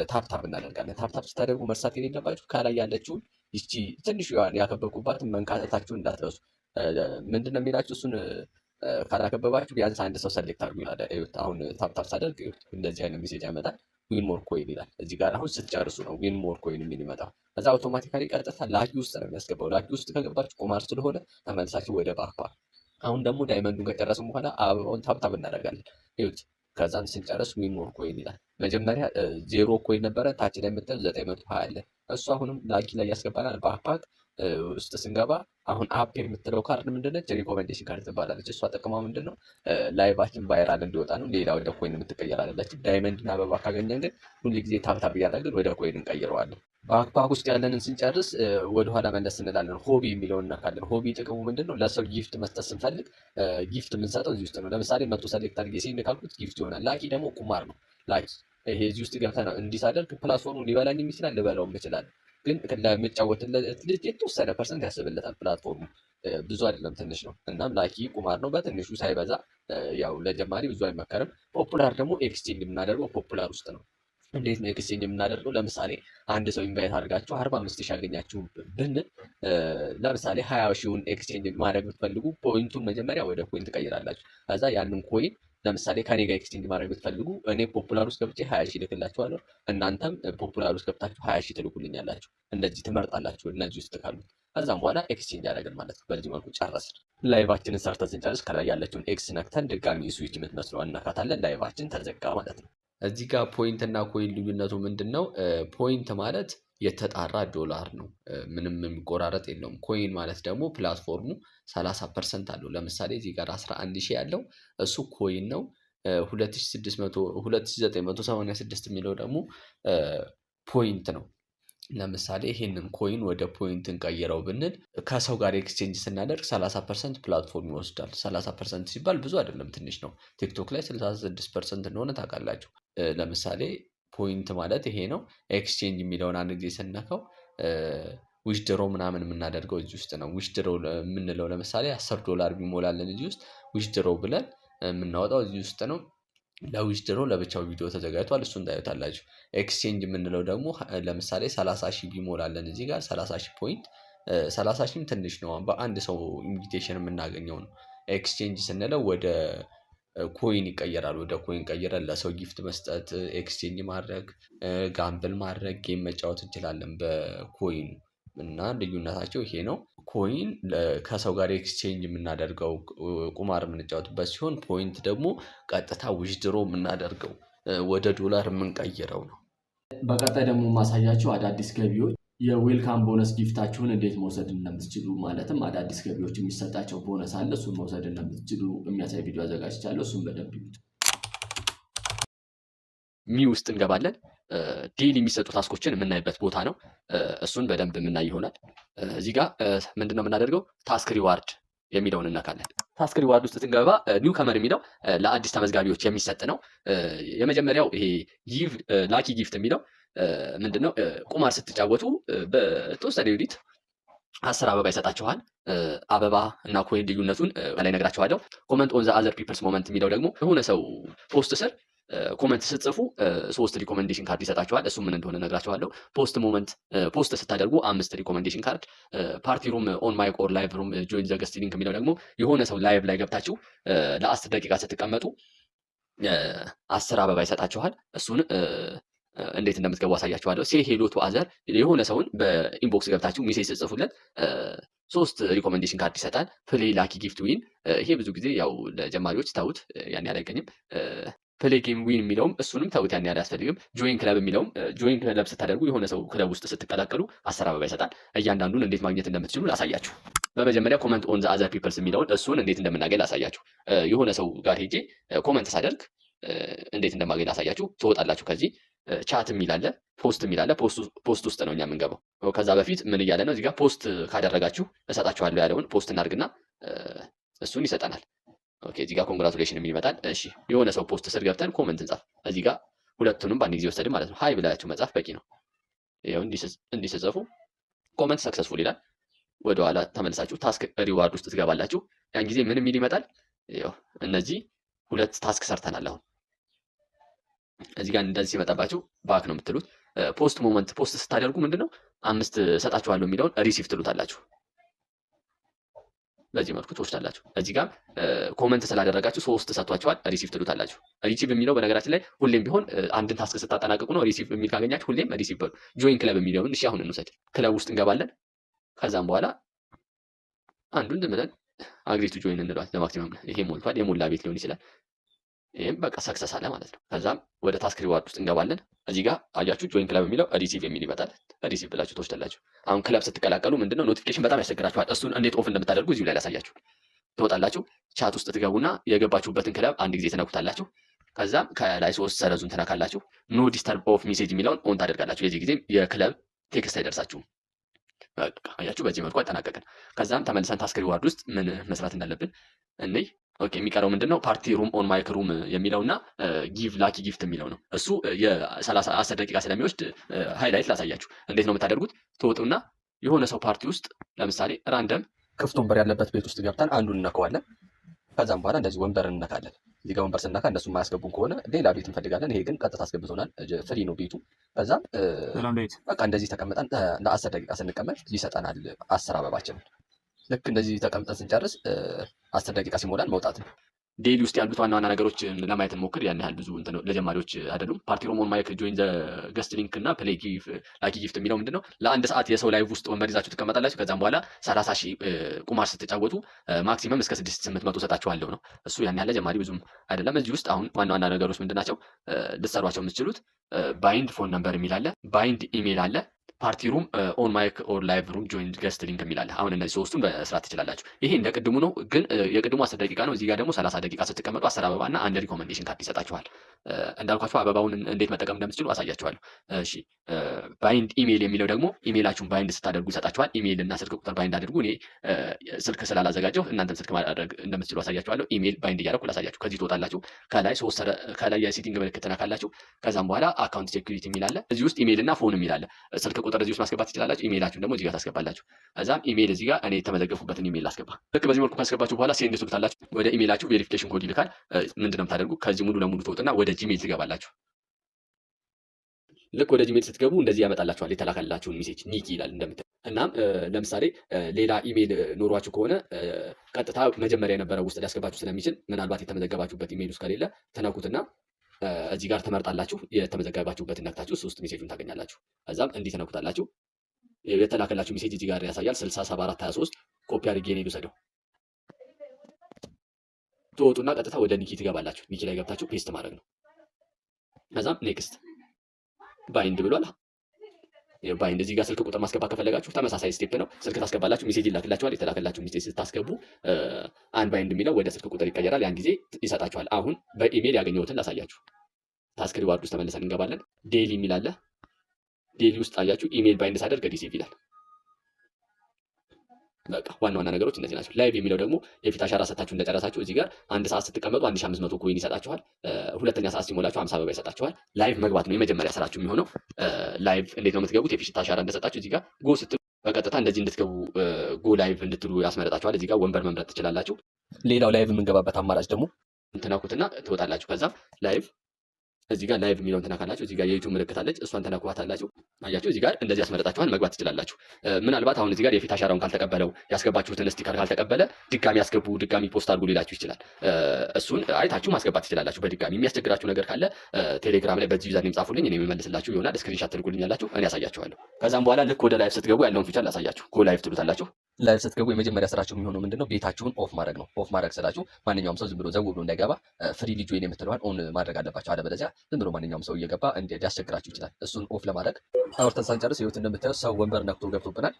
ታፕታፕ እናደርጋለን። ታፕታፕ ስታደርጉ መርሳት የሌለባችሁ ከላይ ያለችውን ይቺ ትንሽ ያከበብኩባትን መንካታችሁን እንዳትረሱ። ምንድነው የሚላችሁ? እሱን ካላከበባችሁ ቢያንስ አንድ ሰው ሰሌክት አድርጉ ይላል። አሁን ታፕታፕ ሳደርግ እንደዚህ አይነት ሜሴጅ ያመጣል። ዊን ሞር ኮይን ይላል። እዚህ ጋር አሁን ስትጨርሱ ነው ዊን ሞር ኮይን የሚል ይመጣው። ከዛ አውቶማቲካሊ ቀጥታ ላኪ ውስጥ ነው የሚያስገባው። ላኪ ውስጥ ከገባችሁ ቁማር ስለሆነ ተመልሳችሁ ወደ ባክፓክ። አሁን ደግሞ ዳይመንዱን ከጨረስን በኋላ አበባውን ታፕታፕ እናደርጋለን። ይሁት ከዛን ስንጨርስ ዊን ሞር ኮይን ይላል። መጀመሪያ 0 ኮይን ነበረ፣ ታች ላይ የምታዩት 920 አለ። እሱ አሁንም ላኪ ላይ ያስገባናል። ባክፓክ ውስጥ ስንገባ አሁን አፕ የምትለው ካርድ ምንድነች? ሪኮሜንዴሽን ካርድ ትባላለች። እሷ ጥቅሟ ምንድነው? ላይቫችን ቫይራል እንዲወጣ ነው። ሌላ ወደ ኮይን የምትቀየር አይደለችም። ዳይመንድና አበባ ካገኘን ግን ሁሉ ጊዜ ታብታብ እያደረግን ወደ ኮይን እንቀይረዋለን። ባክፓክ ውስጥ ያለንን ስንጨርስ ወደኋላ መለስ እንላለን። ሆቢ የሚለውን እናካለን። ሆቢ ጥቅሙ ምንድነው? ለሰው ጊፍት መስጠት ስንፈልግ ጊፍት የምንሰጠው እዚህ ውስጥ ነው። ለምሳሌ መቶ ሰሌክት አድርጌ ሲል ካልኩት ጊፍት ይሆናል። ላኪ ደግሞ ቁማር ነው። ላኪ ይሄ እዚህ ውስጥ ገብተን እንዲህ ሳደርግ ፕላትፎርሙ ሊበላኝም ይችላል፣ ልበላውም ይችላል። ግን ለምጫወትለት ልጅ የተወሰነ ፐርሰንት ያስብለታል ፕላትፎርሙ። ብዙ አይደለም፣ ትንሽ ነው። እናም ላኪ ቁማር ነው፣ በትንሹ ሳይበዛ። ያው ለጀማሪ ብዙ አይመከርም። ፖፑላር ደግሞ ኤክስቼንጅ የምናደርገው ፖፑላር ውስጥ ነው። እንዴት ነው ኤክስቼንጅ የምናደርገው? ለምሳሌ አንድ ሰው ኢንቫይት አድርጋችሁ 45,000 ያገኛችሁ ብንል፣ ለምሳሌ 20,000ውን ኤክስቼንጅ ማድረግ ብትፈልጉ ፖይንቱን መጀመሪያ ወደ ኮይን ትቀይራላችሁ። ከዛ ያንን ኮይን ለምሳሌ ከኔ ጋር ኤክስቼንጅ ማድረግ ብትፈልጉ እኔ ፖፑላር ውስጥ ገብቼ 20,000 ልክላችኋለሁ። እናንተም ፖፑላር ውስጥ ገብታችሁ 20,000 ትልኩልኛላችሁ። እንደዚህ ትመርጣላችሁ እነዚህ ውስጥ ካሉት። ከዛም በኋላ ኤክስቼንጅ ያደረግን ማለት ነው። በዚህ መልኩ ጨረስን። ላይቫችንን ሰርተን ስንጨርስ ከላይ ያለችውን ኤክስ ነክተን ድጋሚ ስዊች የምትመስለዋን እናካታለን። ላይቫችን ተዘጋ ማለት ነው። እዚህ ጋር ፖይንት እና ኮይን ልዩነቱ ምንድን ነው? ፖይንት ማለት የተጣራ ዶላር ነው። ምንም የሚቆራረጥ የለውም። ኮይን ማለት ደግሞ ፕላትፎርሙ 30% አለው። ለምሳሌ እዚህ ጋር 11,000 ያለው እሱ ኮይን ነው። 2986 የሚለው ደግሞ ፖይንት ነው። ለምሳሌ ይሄንን ኮይን ወደ ፖይንት እንቀይረው ብንል ከሰው ጋር ኤክስቼንጅ ስናደርግ 30% ፕላትፎርም ይወስዳል። 30% ሲባል ብዙ አይደለም፣ ትንሽ ነው። ቲክቶክ ላይ 66% እንደሆነ ታውቃላችሁ። ለምሳሌ ፖይንት ማለት ይሄ ነው። ኤክስቼንጅ የሚለውን አንድ ጊዜ ስነካው ዊዝድሮ ምናምን የምናደርገው እዚህ ውስጥ ነው። ዊዝድሮ የምንለው ለምሳሌ $10 ቢሞላለን እዚህ ውስጥ ዊዝድሮ ብለን የምናወጣው እዚህ ውስጥ ነው። ለዊዝድሮ ለብቻው ቪዲዮ ተዘጋጅቷል፣ እሱን ታዩታላችሁ። ኤክስቼንጅ የምንለው ደግሞ ለምሳሌ 30,000 ቢሞላለን እዚህ ጋር 30,000 ፖይንት። 30,000 ትንሽ ነው፣ በአንድ ሰው ኢንቪቴሽን የምናገኘው ነው። ኤክስቼንጅ ስንለው ወደ ኮይን ይቀየራል። ወደ ኮይን ቀይረን ለሰው ጊፍት መስጠት፣ ኤክስቼንጅ ማድረግ፣ ጋምብል ማድረግ፣ ጌም መጫወት እንችላለን በኮይኑ እና ልዩነታቸው ይሄ ነው። ኮይን ከሰው ጋር ኤክስቼንጅ የምናደርገው ቁማር የምንጫወትበት ሲሆን፣ ፖይንት ደግሞ ቀጥታ ዊዝድሮ የምናደርገው ወደ ዶላር የምንቀይረው ነው። በቀጣይ ደግሞ ማሳያቸው አዳዲስ ገቢዎች የዌልካም ቦነስ ጊፍታችሁን እንዴት መውሰድ እንደምትችሉ ማለትም አዳዲስ ገቢዎች የሚሰጣቸው ቦነስ አለ። እሱን መውሰድ እንደምትችሉ የሚያሳይ ቪዲዮ አዘጋጅቻለሁ። እሱን በደንብ ይዩት። ሚ ውስጥ እንገባለን። ዴይሊ የሚሰጡ ታስኮችን የምናይበት ቦታ ነው። እሱን በደንብ የምናይ ይሆናል። እዚህ ጋር ምንድነው የምናደርገው? ታስክ ሪዋርድ የሚለውን እነካለን። ታስክ ሪዋርድ ውስጥ ስንገባ ኒው ከመር የሚለው ለአዲስ ተመዝጋቢዎች የሚሰጥ ነው። የመጀመሪያው ይሄ ጊቭ ላኪ ጊፍት የሚለው ምንድነው? ቁማር ስትጫወቱ በተወሰነ ዩኒት 10 አበባ ይሰጣችኋል። አበባ እና ኮይን ልዩነቱን በላይ ነግራችኋለሁ። ኮመንት ኦን ዘ አዘር ፒፕልስ ሞመንት የሚለው ደግሞ የሆነ ሰው ፖስት ስር ኮመንት ስትጽፉ 3 ሪኮሜንዴሽን ካርድ ይሰጣችኋል። እሱ ምን እንደሆነ ነግራችኋለሁ። ፖስት ስታደርጉ 5 ሪኮሜንዴሽን ካርድ። ፓርቲ ሩም ኦን ማይክ ኦር ላይቭ ሩም ጆይን ዘ ገስት ሊንክ የሚለው ደግሞ የሆነ ሰው ላይቭ ላይ ገብታችሁ ለ10 ደቂቃ ስትቀመጡ 10 አበባ ይሰጣችኋል። እሱን እንዴት እንደምትገቡ አሳያችኋለሁ። ሴ ሄሎ ቱ አዘር የሆነ ሰውን በኢንቦክስ ገብታችሁ ሜሴጅ ጽፉለት 3 ሪኮሜንዴሽን ካርድ ይሰጣል። ፕሌይ ላኪ ጊፍት ዊን ይሄ ብዙ ጊዜ ያው ለጀማሪዎች ተውት፣ ያን ያህል አይገኝም። ፕሌይ ጌም ዊን የሚለውም እሱንም ተውት፣ ያን ያህል አያስፈልግም። ጆይን ክለብ የሚለውም ጆይን ክለብ ስታደርጉ የሆነ ሰው ክለብ ውስጥ ስትቀላቀሉ 10 አበባ ይሰጣል። እያንዳንዱን እንዴት ማግኘት እንደምትችሉ ላሳያችሁ። በመጀመሪያ ኮመንት ኦን ዘ አዘር ፒፕልስ የሚለውን እሱን እንዴት እንደምናገኝ ላሳያችሁ። የሆነ ሰው ጋር ሄጄ ኮመንት ሳደርግ እንዴት እንደማገኝ ላሳያችሁ። ትወጣላችሁ። ከዚህ ቻት የሚላለ ፖስት የሚላለ ፖስት ውስጥ ነው እኛ የምንገባው። ከዛ በፊት ምን እያለ ነው? እዚህ ጋር ፖስት ካደረጋችሁ እሰጣችኋለሁ ያለውን ፖስት እናድርግና እሱን ይሰጠናል። ኦኬ እዚህ ጋር ኮንግራቹሌሽን የሚል ይመጣል። እሺ የሆነ ሰው ፖስት ስር ገብተን ኮመንት እንጻፍ። እዚህ ጋር ሁለቱንም በአንድ ጊዜ ወሰድን ማለት ነው። ሃይ ብላችሁ መጻፍ በቂ ነው። ይኸው እንዲህ ስጽፉ ኮመንት ሰክሰስፉል ይላል። ወደኋላ ተመልሳችሁ ታስክ ሪዋርድ ውስጥ ትገባላችሁ። ያን ጊዜ ምን የሚል ይመጣል? ይኸው እነዚህ 2 ታስክ ሰርተናል። አሁን እዚህ ጋር እንደዚህ ሲመጣባችሁ ባክ ነው የምትሉት። ፖስት ሞመንት ፖስት ስታደርጉ ምንድነው 5 እሰጣችኋለሁ የሚለውን ሪሲቭ ትሉታላችሁ። በዚህ መልኩ ትወስዳላችሁ። እዚህ ጋር ኮመንት ስላደረጋችሁ 3 ሰጥቷችኋል፣ ሪሲቭ ትሉታላችሁ። ሪሲቭ የሚለው በነገራችን ላይ ሁሌም ቢሆን አንድን ታስክ ስታጠናቅቁ ነው። ሪሲቭ የሚል ካገኛችሁ ሁሌም ሪሲቭ በሉ። ጆይን ክለብ የሚለውን እሺ አሁን እንውሰድ። ክለብ ውስጥ እንገባለን። ከዛም በኋላ አንዱን ዝም ብለን አግሪ ቱ ጆይን እንለዋለን። ለማክሲመም ይሄ ሞልቷል፣ የሞላ ቤት ሊሆን ይችላል። ይሄም በቃ ሰክሰስ አለ ማለት ነው። ከዛም ወደ ታስክ ሪዋርድ ውስጥ እንገባለን። እዚህ ጋር አያችሁ ጆይን ክለብ የሚለው ሪሲቭ የሚል ይመጣል። ሪሲቭ ብላችሁ ትወስዳላችሁ። አሁን ክለብ ስትቀላቀሉ ምንድነው ኖቲፊኬሽን በጣም ያስቸግራችኋል። እሱን እንዴት ኦፍ እንደምታደርጉ እዚሁ ላይ ላሳያችሁ። ትወጣላችሁ። ቻት ውስጥ ትገቡና የገባችሁበትን ክለብ አንድ ጊዜ ትነኩታላችሁ። ከዛም ከላይ 3 ሰረዙን ትነካላችሁ። ኖ ዲስተርብ ኦፍ ሜሴጅ የሚለውን ኦን ታደርጋላችሁ። የዚህ ጊዜ የክለብ ቴክስት አይደርሳችሁም። በቃ አያችሁ፣ በዚህ መልኩ አጠናቀቅን። ከዛም ተመልሰን ታስክ ሪዋርድ ውስጥ ምን መስራት እንዳለብን እንይ። ኦኬ የሚቀረው ምንድነው? ፓርቲ ሩም ኦን ማይክ ሩም የሚለውና ጊቭ ላኪ ጊፍት የሚለው ነው። እሱ የ10 ደቂቃ ስለሚወስድ ሃይላይት ላሳያችሁ። እንዴት ነው የምታደርጉት? ትወጡና የሆነ ሰው ፓርቲ ውስጥ ለምሳሌ ራንደም ክፍት ወንበር ያለበት ቤት ውስጥ ገብተን አንዱን እነከዋለን። ከዛም በኋላ እንደዚህ ወንበር እንነካለን። እዚህ ጋር ወንበር ስነካ እነሱ የማያስገቡን ከሆነ ሌላ ቤት እንፈልጋለን። ይሄ ግን ቀጥታ አስገብቶናል፣ ፍሪ ነው ቤቱ። ከዛም በቃ እንደዚህ ተቀምጠን ለ10 ደቂቃ ስንቀመጥ ይሰጠናል 10 አበባችንን። ልክ እንደዚህ ተቀምጠን ስንጨርስ 10 ደቂቃ ሲሞላን መውጣት ነው። ዴይሊ ውስጥ ያሉት ዋና ዋና ነገሮች ለማየት እንሞክር። ያን ያህል ብዙ ለጀማሪዎች አይደሉም። ፓርቲ ሩም ኦን ማይክ ጆይን ዘ ገስት ሊንክ እና ፕሌይ ላኪ ጊፍት የሚለው ምንድነው? ለ1 ሰዓት የሰው ላይቭ ውስጥ ወንበር ይዛችሁ ትቀመጣላችሁ። ከዛም በኋላ 30,000 ቁማር ስትጫወቱ ማክሲመም እስከ 6,800 ሰጣችኋለሁ ነው። እሱ ያን ያህል ጀማሪ ብዙም አይደለም። እዚህ ውስጥ አሁን ዋና ዋና ነገሮች ምንድናቸው ልትሰሯቸው የምትችሉት? ባይንድ ፎን ነምበር የሚል አለ፣ ባይንድ ኢሜል አለ፣ ፓርቲ ሩም ኦን ማይክ ኦር ላይቭ ሩም ጆይን ገስት ሊንክ የሚላለ። አሁን እነዚህ 3ቱን በስርዓት ትችላላችሁ። ይሄ እንደ ቅድሙ ነው፣ ግን የቅድሙ 10 ደቂቃ ነው። እዚህ ጋር ደግሞ 30 ደቂቃ ስትቀመጡ 10 አበባ እና 1 ሪኮመንዴሽን ካርድ ይሰጣችኋል። እንዳልኳችሁ አበባውን እንዴት መጠቀም እንደምትችሉ አሳያችኋለሁ። እሺ ባይንድ ኢሜል የሚለው ደግሞ ኢሜላችሁን ባይንድ ስታደርጉ ይሰጣችኋል። ኢሜል እና ስልክ ቁጥር ባይንድ አድርጉ። እኔ ስልክ ስላላዘጋጀሁ እናንተም ስልክ ማድረግ እንደምትችሉ አሳያችኋለሁ። ኢሜል ባይንድ እያደረኩ ላሳያችሁ። ከዚህ ትወጣላችሁ። ከላይ የሴቲንግ ምልክት ትነካላችሁ። ከዛም በኋላ አካውንት ሴኩሪቲ የሚል አለ። እዚህ ውስጥ ኢሜል እና ፎን የሚል አለ። ስልክ ቁጥር እዚህ ውስጥ ማስገባት ትችላላችሁ። ኢሜላችሁን ደግሞ እዚህ ጋር ታስገባላችሁ። ከዛም ኢሜል እዚህ ጋር እኔ የተመዘገፉበትን ኢሜል ላስገባ። ልክ በዚህ መልኩ ካስገባችሁ በኋላ ሴንድ ትሉታላችሁ። ወደ ኢሜላችሁ ቬሪፊኬሽን ኮድ ይልካል። ምንድነው የምታደርጉ? ከዚህ ሙሉ ለሙሉ ትወጡና ወደ ጂሜል ትገባላችሁ። ልክ ወደ ጂሜል ስትገቡ እንደዚህ ያመጣላችኋል የተላከላችሁን ሜሴጅ ኒኪ ይላል እንደምታዩት። እናም ለምሳሌ ሌላ ኢሜል ኖሯችሁ ከሆነ ቀጥታ መጀመሪያ የነበረው ውስጥ ሊያስገባችሁ ስለሚችል ምናልባት የተመዘገባችሁበት ኢሜል ውስጥ ከሌለ ተነኩትና እዚህ ጋር ትመርጣላችሁ። የተመዘገባችሁበትን ነክታችሁ ውስጥ ሜሴጁን ታገኛላችሁ። ከዛም እንዲህ ተነኩታላችሁ። የተላከላችሁ ሜሴጅ እዚህ ጋር ያሳያል 607423 ኮፒ አድርጌ ነው ልውሰደው። ትወጡና ቀጥታ ወደ ኒኪ ትገባላችሁ። ኒኪ ላይ ገብታችሁ ፔስት ማድረግ ነው። ከዛም ኔክስት ባይንድ ብሏል። ባይንድ እዚህ ጋር ስልክ ቁጥር ማስገባት ከፈለጋችሁ ተመሳሳይ ስቴፕ ነው። ስልክ ታስገባላችሁ፣ ሜሴጅ ይላክላችኋል። የተላከላችሁ ሜሴጅ ስታስገቡ አን ባይንድ የሚለው ወደ ስልክ ቁጥር ይቀየራል። ያን ጊዜ ይሰጣችኋል። አሁን በኢሜል ያገኘሁትን ላሳያችሁ። ታስክ ሪዋርድ ውስጥ ተመልሰን እንገባለን። ዴይሊ የሚል አለ። ዴይሊ ውስጥ አያችሁ ኢሜል ባይንድ ሳደርግ ሪሲቭ ይላል። በቃ ዋና ዋና ነገሮች እነዚህ ናቸው። ላይቭ የሚለው ደግሞ የፊት አሻራ ሰታችሁ እንደጨረሳችሁ እዚህ ጋር 1 ሰዓት ስትቀመጡ 1500 ኮይን ይሰጣችኋል። ሁለተኛ ሰዓት ሲሞላችሁ 50 አበባ ይሰጣችኋል። ላይቭ መግባት ነው የመጀመሪያ ስራችሁ የሚሆነው። ላይቭ እንዴት ነው የምትገቡት? የፊት አሻራ እንደሰጣችሁ እዚህ ጋር ጎ ስትሉ በቀጥታ እንደዚህ እንድትገቡ ጎ ላይቭ እንድትሉ ያስመረጣችኋል። እዚህ ጋር ወንበር መምረጥ ትችላላችሁ። ሌላው ላይቭ የምንገባበት አማራጭ ደግሞ እንትናኩትና ትወጣላችሁ። ከዛም ላይቭ እዚህ ጋር ላይቭ የሚለውን ትነካላችሁ። እዚህ ጋር የዩቲዩብ ምልክት አለች፣ እሷን ትነኳታላችሁ። አያችሁ እዚህ ጋር እንደዚህ ያስመረጣችኋል፣ መግባት ትችላላችሁ። ምናልባት አሁን እዚህ ጋር የፊት አሻራውን ካልተቀበለው ያስገባችሁትን ስቲከር ካልተቀበለ ድጋሚ ያስገቡ፣ ድጋሚ ፖስት አድርጉ ሊላችሁ ይችላል። እሱን አይታችሁ ማስገባት ትችላላችሁ። በድጋሚ የሚያስቸግራችሁ ነገር ካለ ቴሌግራም ላይ በዚህ ዩዘርኔም ጻፉልኝ፣ እኔ የምመልስላችሁ ይሆናል። ስክሪንሻት ትልኩልኛላችሁ፣ እኔ ያሳያችኋለሁ። ከዛም በኋላ ልክ ወደ ላይቭ ስትገቡ ያለውን ፊቸር ላሳያችሁ። ጎ ላይቭ ትሉታላችሁ። ላይቭ ስትገቡ የመጀመሪያ ስራችሁ የሚሆነው ምንድነው? ቤታችሁን ኦፍ ማድረግ ነው። ኦፍ ማድረግ ስላችሁ ማንኛውም ሰው ዝም ብሎ ዘው ብሎ እንዳይገባ ፍሪ ልጅ ወይን የምትለዋል ኦን ማድረግ አለባችሁ። አለበለዚያ ዝም ብሎ ማንኛውም ሰው እየገባ ሊያስቸግራችሁ ይችላል። እሱን ኦፍ ለማድረግ አውርተን ሳንጨርስ ህይወት እንደምታዩት ሰው ወንበር ነክቶ ገብቶብናል።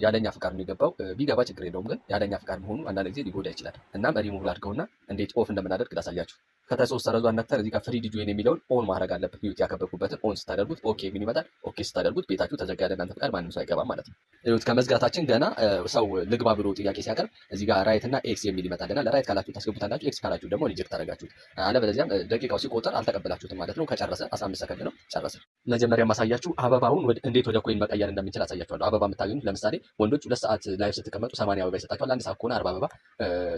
ያለኛ ፍቃድ ነው የገባው። ቢገባ ችግር የለውም፣ ግን ያለኛ ፍቃድ መሆኑ አንዳንድ ጊዜ ሊጎዳ ይችላል። እናም ሪሙቭ አድርገውና እንዴት ኦፍ እንደምናደርግ ላሳያችሁ። ከታች ሶስት ሰረዟን ነክተን እዚህ ጋር ፍሪ ዲጆይን የሚለውን ኦን ማድረግ አለበት። ህይወት ያከበብኩበትን ኦን ስታደርጉት ኦኬ የሚል ይመጣል። ኦኬ ስታደርጉት ቤታችሁ ተዘጋ፣ ያለ እናንተ ፍቃድ ማንም ሰው አይገባም ማለት ነው። ህይወት ከመዝጋታችን ገና ሰው ልግባ ብሎ ጥያቄ ሲያቀርብ እዚህ ጋር ራይት እና ኤክስ የሚል ይመጣልና ለራይት ካላችሁ ታስገቡታላችሁ፣ ኤክስ ካላችሁ ደግሞ ሪጀክት ታደርጋችሁት። አለበለዚያም ደቂቃው ሲቆጠር አልተቀበላችሁትም ማለት ነው። ከጨረሰ 15 ሰከንድ ነው፣ ጨረሰ። መጀመሪያ ማሳያችሁ አበባውን እንዴት ወደ ኮይን መቀየር እንደምንችል አሳያችኋለሁ። አበባ የምታገኙት ለምሳሌ ወንዶች 2 ሰዓት ላይቭ ስትቀመጡ 80 አበባ ይሰጣችኋል። 1 ሰዓት ከሆነ 40 አበባ።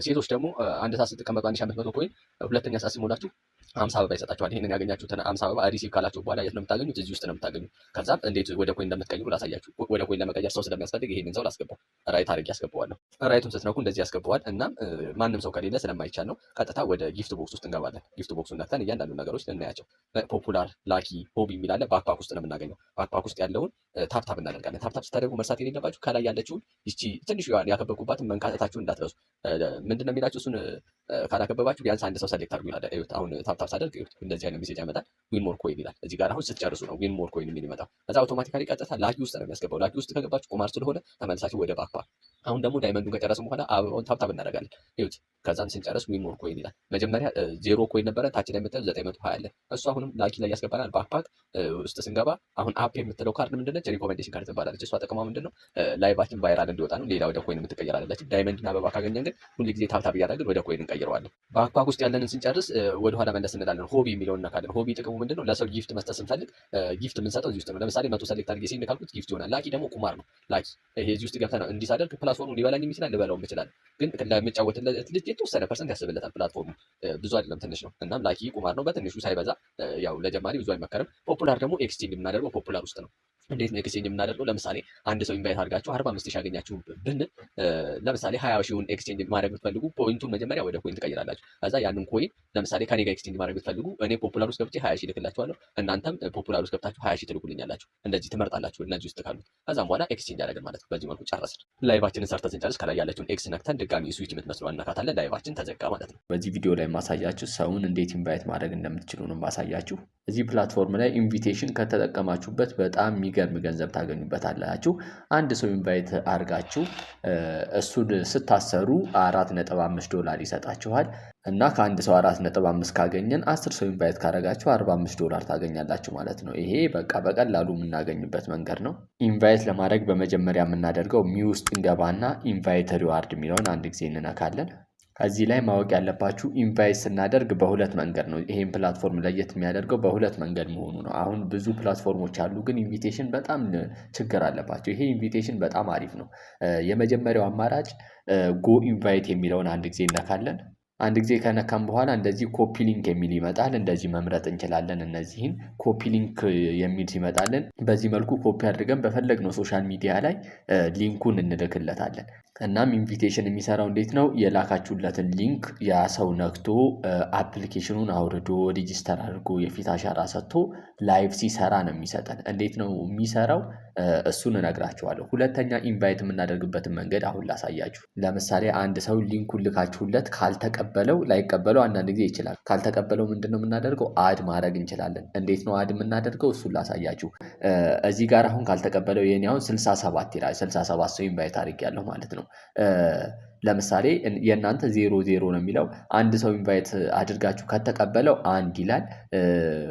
ሴቶች ደግሞ 1 ሰዓት ስትቀመጡ 1500 ኮይን፣ ሁለተኛ ሰዓት ሲሞላችሁ 50 አበባ ይሰጣችኋል። ይሄንን ያገኛችሁትን 50 አበባ ሪሲቭ ካላችሁ በኋላ የት ነው የምታገኙት? እዚህ ውስጥ ነው የምታገኙት። ከዛም እንዴት ወደ ኮይን እንደምትቀይሩ ላሳያችሁ። ወደ ኮይን ለመቀየር ሰው ስለሚያስፈልግ ይሄንን ሰው ላስገባው። ራይት አድርጌ ያስገባዋለሁ። ራይቱን ስትነኩ እንደዚህ ያስገባዋል። እናም ማንም ሰው ከሌለ ስለማይቻል ነው ቀጥታ ወደ ጊፍት ቦክስ ውስጥ እንገባለን። ጊፍት ቦክሱን ነክተን እያንዳንዱ ነገሮች ልናያቸው። ፖፑላር፣ ላኪ፣ ሆቢ የሚላለ ባክፓክ ውስጥ ነው የምናገኘው። ባክፓክ ውስጥ ያለውን ታፕታፕ እናደርጋለን። ታፕታፕ ስታደርጉ መርሳት የሌለባችሁ ከላይ ያለችውን ይቺ ትንሽ ያከበብኩባትን መንካታችሁን እንዳትረሱ። ምንድነው የሚላችሁ? እሱን ካላከበባችሁ ቢያንስ አንድ ሰው ሰሌክት አድርጉ ይላል። አሁን ታፕታፕ ሳደርግ እንደዚህ አይነት ሜሴጅ ያመጣል። ዊን ሞር ኮይን ይላል። እዚህ ጋር አሁን ስትጨርሱ ነው ዊን ሞር ኮይን የሚል ይመጣል። ከዛ አውቶማቲካሊ ቀጥታ ላኪ ውስጥ ነው የሚያስገባው። ላኪ ውስጥ ከገባችሁ ቁማር ስለሆነ ተመልሳችሁ ወደ ባክፓክ። አሁን ደግሞ ዳይመንዱን ከጨረስን በኋላ አበባውን ታፕታፕ እናደርጋለን። ይሁት ከዛም ስንጨርስ ዊን ሞር ኮይን ይላል። መጀመሪያ 0 ኮይን ነበረ፣ ታች ላይ የምታዩት 920 አለ። እሱ አሁንም ላኪ ላይ ያስገባናል። ባክፓክ ውስጥ ስንገባ አሁን አፕ የምትለው ካርድ ምንድነች? ሪኮሜንዴሽን ካርድ ትባላለች። እሷ ጥቅሟ ምንድነው? ላይቫችን ቫይራል እንዲወጣ ነው። ሌላ ወደ ኮይን የምትቀየር አይደለችም። ዳይመንድና አበባ ካገኘን ግን ሁሉ ጊዜ ታፕታፕ እያደረግን ወደ ኮይን እንቀይረዋለን። ባክፓክ ውስጥ ያለንን ስንጨርስ ወደኋላ መለስ እንላለን። ሆቢ የሚለውን እነካለን። ሆቢ ጥቅሙ ምንድነው? ለሰው ጊፍት መስጠት ስንፈልግ ጊፍት የምንሰጠው እዚህ ውስጥ ነው። ለምሳሌ 100 ሰሌክት አድርጌ ሲል ካልኩት ጊፍት ይሆናል። ላኪ ደግሞ ቁማር ነው። ላኪ ይሄ እዚህ ውስጥ ገብተን እንዲህ ሳደርግ ፕላትፎርሙ ሊበላኝ ይችላል፣ ልበላውም ይችላል። ግን ለሚጫወትለት ልጅ የተወሰነ ፐርሰንት ያስብለታል። ፕላትፎርሙ ብዙ አይደለም፣ ትንሽ ነው። እናም ላኪ ቁማር ነው፣ በትንሹ ሳይበዛ። ያው ለጀማሪ ብዙ አይመከርም። ፖፑላር ደግሞ ኤክስቼንጅ የምናደርገው ፖፑላር ውስጥ ነው። እንዴት ነው ኤክስቼንጅ የምናደርገው? ለምሳሌ አንድ ሰው ኢንቫይት አድርጋችሁ 45,000 ያገኛችሁ ብንል ለምሳሌ 20,000ውን ኤክስቼንጅ ማድረግ ብትፈልጉ ፖይንቱን መጀመሪያ ወደ ኮይን ትቀይራላችሁ። ከዛ ያንን ኮይን ለምሳሌ ከኔ ጋር ኤክስቼንጅ ማድረግ ብትፈልጉ እኔ ፖፑላር ውስጥ ገብቼ 20,000 ልክላችኋለሁ። እናንተም ፖፑላር ውስጥ ገብታችሁ 20,000 ትልኩልኛላችሁ። እንደዚህ ትመርጣላችሁ እነዚህ ውስጥ ካሉት። ከዛም በኋላ ኤክስቼንጅ ያደረግን ማለት ነው። በዚህ መልኩ ጨረስን። ላይቫችንን ሰርተን ስንጨርስ ከላይ ያለችውን ኤክስ ነክተን ድጋሚ ስዊች የምትመስለው እናካታለን። ላይቫችን ተዘጋ ማለት ነው። በዚህ ቪዲዮ ላይ ማሳያችሁ ሰውን እንዴት ኢንቫይት ማድረግ እንደምትችሉ ነው ማሳያችሁ። እዚህ ፕላትፎርም ላይ ኢንቪቴሽን ከተጠቀማችሁበት በጣም የሚገርም ገንዘብ ታገኙበታላችሁ። አንድ ሰው ኢንቫይት አድርጋችሁ እሱን ስታሰሩ $4.5 ይሰጣችኋል። እና ከአንድ ሰው 4.5 ካገኘን 10 ሰው ኢንቫይት ካደረጋችሁ $45 ታገኛላችሁ ማለት ነው። ይሄ በቃ በቀላሉ የምናገኝበት መንገድ ነው። ኢንቫይት ለማድረግ በመጀመሪያ የምናደርገው ሚ ውስጥ እንገባና ኢንቫይት ሪዋርድ የሚለውን አንድ ጊዜ እንነካለን። ከዚህ ላይ ማወቅ ያለባችሁ ኢንቫይት ስናደርግ በሁለት መንገድ ነው። ይሄን ፕላትፎርም ለየት የሚያደርገው በሁለት መንገድ መሆኑ ነው። አሁን ብዙ ፕላትፎርሞች አሉ፣ ግን ኢንቪቴሽን በጣም ችግር አለባቸው። ይሄ ኢንቪቴሽን በጣም አሪፍ ነው። የመጀመሪያው አማራጭ ጎ ኢንቫይት የሚለውን አንድ ጊዜ እነካለን። አንድ ጊዜ ከነካም በኋላ እንደዚህ ኮፒ ሊንክ የሚል ይመጣል። እንደዚህ መምረጥ እንችላለን። እነዚህን ኮፒ ሊንክ የሚል ሲመጣልን በዚህ መልኩ ኮፒ አድርገን በፈለግነው ሶሻል ሚዲያ ላይ ሊንኩን እንልክለታለን። እናም ኢንቪቴሽን የሚሰራው እንዴት ነው? የላካችሁለትን ሊንክ ያ ሰው ነክቶ አፕሊኬሽኑን አውርዶ ሬጂስተር አድርጎ የፊት አሻራ ሰጥቶ ላይቭ ሲሰራ ነው የሚሰጠን። እንዴት ነው የሚሰራው? እሱን እነግራችኋለሁ። ሁለተኛ ኢንቫይት የምናደርግበትን መንገድ አሁን ላሳያችሁ። ለምሳሌ አንድ ሰው ሊንኩን ልካችሁለት ካልተቀበለው፣ ላይቀበለው አንዳንድ ጊዜ ይችላል። ካልተቀበለው ምንድን ነው የምናደርገው? አድ ማድረግ እንችላለን። እንዴት ነው አድ የምናደርገው? እሱን ላሳያችሁ። እዚህ ጋር አሁን ካልተቀበለው የኔ አሁን 67 ይላል። 67 ሰው ኢንቫይት አድርጌያለሁ ማለት ነው። ለምሳሌ የእናንተ 00 ነው የሚለው። አንድ ሰው ኢንቫይት አድርጋችሁ ከተቀበለው 1 ይላል።